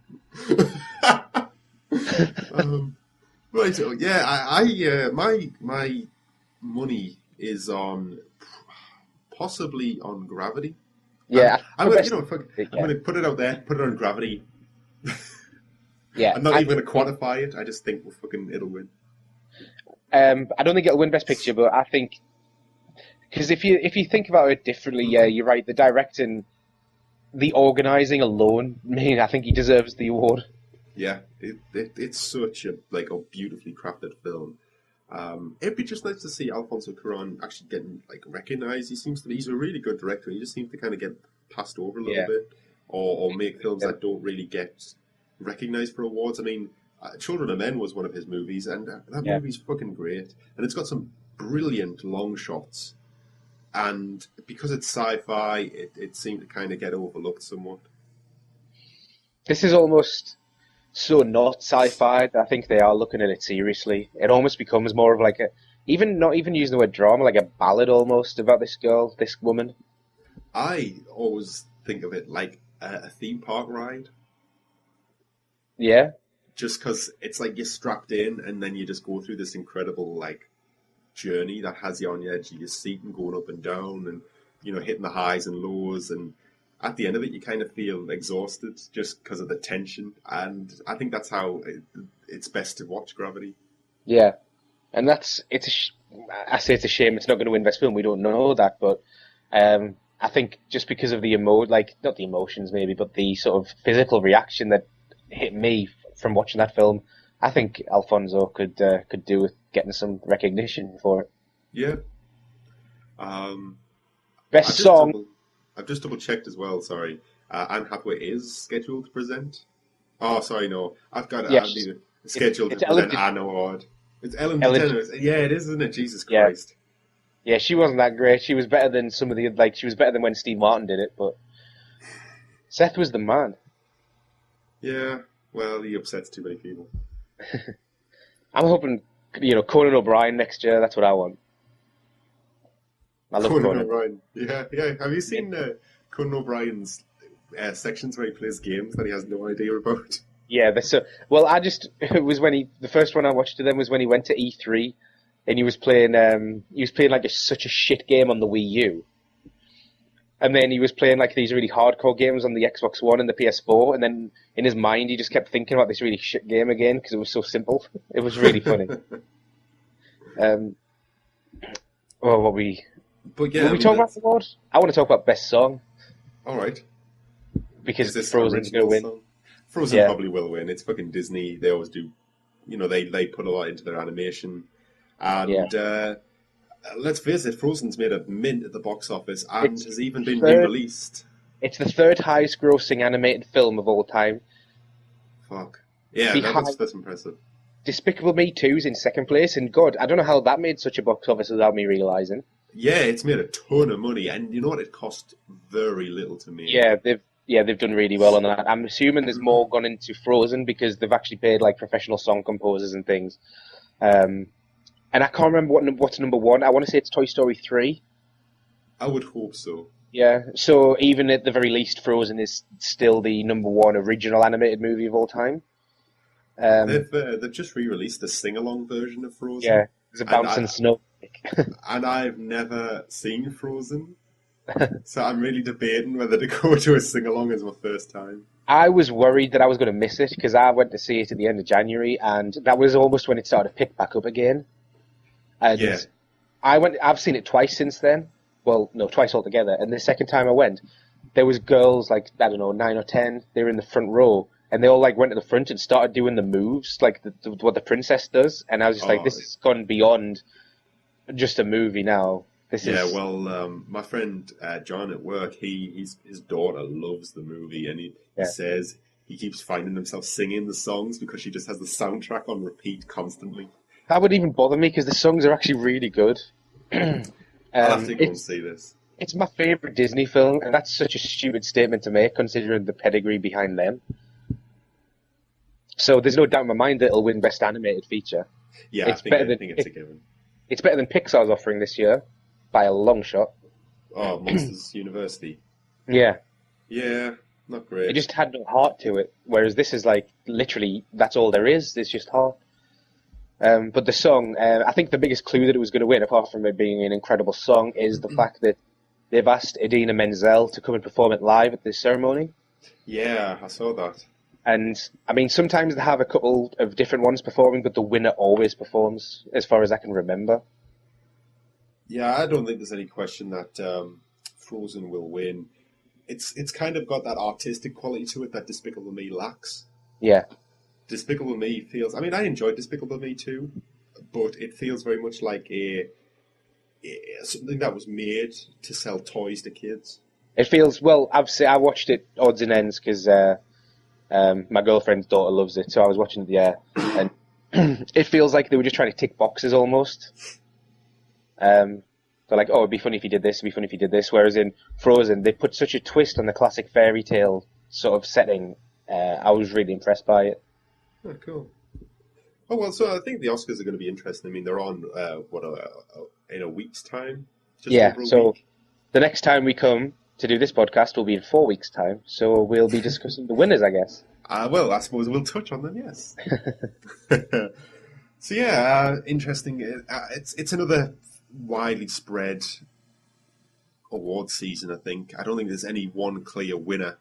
Right. So, yeah. I my money is on possibly on Gravity. Yeah, I'm I- gonna put it out there. Put it on Gravity. yeah. I'm not even gonna quantify it. I just think it'll win. I don't think it'll win Best Picture, but I think because if you think about it differently, yeah, you're right. The directing, the organising alone, I think he deserves the award. Yeah, it's such a beautifully crafted film. It'd be just nice to see Alfonso Cuarón actually getting recognized. He's a really good director. He just seems to kind of get passed over a little bit, or make films that don't really get recognized for awards. I mean, Children of Men was one of his movies, and that movie's fucking great. And it's got some brilliant long shots. And because it's sci-fi, it seemed to kind of get overlooked somewhat. This is almost so not sci-fi that I think they are looking at it seriously. It almost becomes more of like not even using the word drama, like a ballad almost about this girl, this woman. I always think of it like a theme park ride. Yeah, Just because it's like you're strapped in and then you just go through this incredible journey that has you on the edge of your seat and going up and down and hitting the highs and lows, and at the end of it you kind of feel exhausted just because of the tension, and I think that's how it's best to watch Gravity. yeah, and I say it's a shame it's not going to win Best Film. We don't know that, but I think just because of the not the emotions maybe, but the sort of physical reaction that hit me from watching that film, I think Alfonso could do with getting some recognition for it. Yeah. Best song. I've just double checked as well. Sorry, Anne Hathaway is scheduled to present. Oh, sorry, no, I've got Yes. scheduled It's to present Ellen an award. It's Ellen Ellen- DeGeneres. Yeah, it is, isn't it? Jesus Yeah. Christ. Yeah, she wasn't that great. She was better than some of the she was better than when Steve Martin did it, but Seth was the man. Yeah. Well, he upsets too many people. I'm hoping Conan O'Brien next year. That's what I want. I love Conan Conan. O'Brien. Yeah. Have you seen Conan O'Brien's sections where he plays games that he has no idea about? Yeah, well. It was when the first one I watched of them was when he went to E3, and he was playing like such a shit game on the Wii U, and then he was playing like these really hardcore games on the Xbox One and the PS4, and then in his mind he just kept thinking about this really shit game again because it was so simple. It was really funny. But yeah, Will we talk about the award? I want to talk about best song All right. because Is this Frozen's going to win. song? Frozen Yeah. probably will win. It's fucking Disney. They always do. They put a lot into their animation. And let's face it, Frozen's made a mint at the box office and It's has even been third- re-released. It's the third highest grossing animated film of all time. Fuck. Yeah, Behind- that's impressive. Despicable Me 2's in second place, and God, I don't know how that made such a box office without me realising. Yeah, it's made a ton of money, and you know what? It cost very little to make. Yeah, they've done really well on that. I'm assuming there's more gone into Frozen because they've actually paid like professional song composers and things. And I can't remember what's number one. I want to say it's Toy Story 3. I would hope so. Yeah, so even at the very least, Frozen is still the number one original animated movie of all time. They've just re-released a sing-along version of Frozen. Yeah, there's a And bouncing snow. And I've never seen Frozen, so I'm really debating whether to go to a sing-along as my first time. I was worried that I was going to miss it because I went to see it at the end of January, and that was almost when it started to pick back up again. And Yeah. I've seen it twice since then. Well, no, twice altogether. And the second time I went, there was girls like, I don't know, 9 or 10. They were in the front row, and they all like went to the front and started doing the moves like what the princess does, and I was just like, this has gone beyond just a movie now. My friend John at work, his daughter loves the movie, and he says he keeps finding himself singing the songs because she just has the soundtrack on repeat constantly. That wouldn't even bother me because the songs are actually really good. I'll have to go and see this. It's my favourite Disney film, and that's such a stupid statement to make considering the pedigree behind them. So there's no doubt in my mind that it'll win Best Animated Feature. Yeah, I think it's a given. It's better than Pixar's offering this year, by a long shot. Oh, Monsters University. Yeah. Yeah, not great. It just had no heart to it, whereas this is like, literally, that's all there is, there's just heart. But the song, I think the biggest clue that it was going to win, apart from it being an incredible song, is the fact that they've asked Idina Menzel to come and perform it live at this ceremony. Yeah, I saw that. And, I mean, sometimes they have a couple of different ones performing, but the winner always performs, as far as I can remember. Yeah, I don't think there's any question that Frozen will win. It's kind of got that artistic quality to it that Despicable Me lacks. Yeah. Despicable Me feels... I mean, I enjoyed Despicable Me too, but it feels very much like something that was made to sell toys to kids. It feels... Well, I watched it odds and ends because my girlfriend's daughter loves it, so I was watching it, and it feels like they were just trying to tick boxes almost. They're like, oh, it'd be funny if you did this, it'd be funny if you did this, whereas in Frozen, they put such a twist on the classic fairy tale sort of setting. I was really impressed by it. Oh, cool. Oh, well, so I think the Oscars are going to be interesting. I mean, they're on, in a week's time? So the next time we come to do this podcast will be in 4 weeks' time, so we'll be discussing the winners, I guess. Well, I suppose we'll touch on them, yes. So, yeah, interesting. It's another widely spread award season, I think. I don't think there's any one clear winner,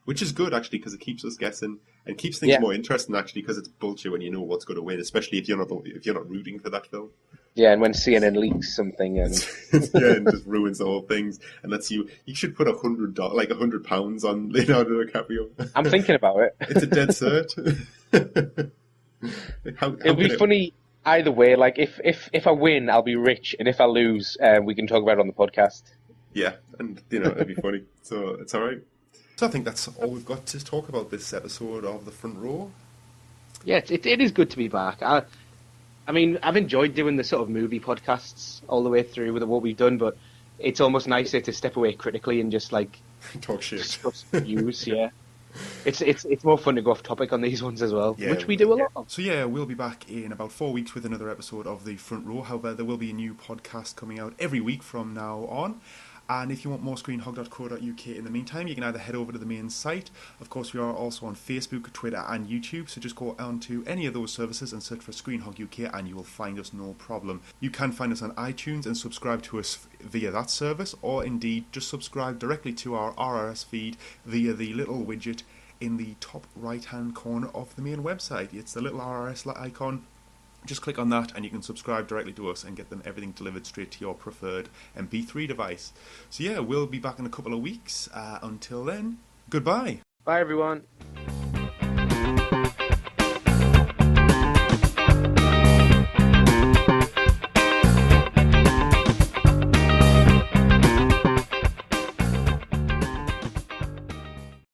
which is good, actually, because it keeps us guessing and keeps things more interesting, actually, because it's bullshit when you know what's going to win, especially if you're not rooting for that film. Yeah, and when CNN leaks something and and just ruins the whole things, and that's you should put £100, like £100 on Leonardo DiCaprio. I'm thinking about it. It's a dead cert. It'll be funny either way. Like if I win, I'll be rich, and if I lose, we can talk about it on the podcast. Yeah, and it'd be funny. So it's all right. So I think that's all we've got to talk about this episode of The Front Row. Yeah, it is good to be back. I mean, I've enjoyed doing the sort of movie podcasts all the way through with what we've done, but it's almost nicer to step away critically and just like talk shit, discuss views. Yeah, it's more fun to go off topic on these ones as well, which we do a lot of. So yeah, we'll be back in about 4 weeks with another episode of The Front Row. However, there will be a new podcast coming out every week from now on. And if you want more, screenhog.co.uk in the meantime, you can either head over to the main site. Of course, we are also on Facebook, Twitter and YouTube, so just go onto any of those services and search for Screenhog UK and you will find us no problem. You can find us on iTunes and subscribe to us via that service, or indeed just subscribe directly to our RRS feed via the little widget in the top right hand corner of the main website. It's the little RRS icon. Just click on that and you can subscribe directly to us and get them everything delivered straight to your preferred MP3 device. So yeah, we'll be back in a couple of weeks. Until then, goodbye. Bye everyone.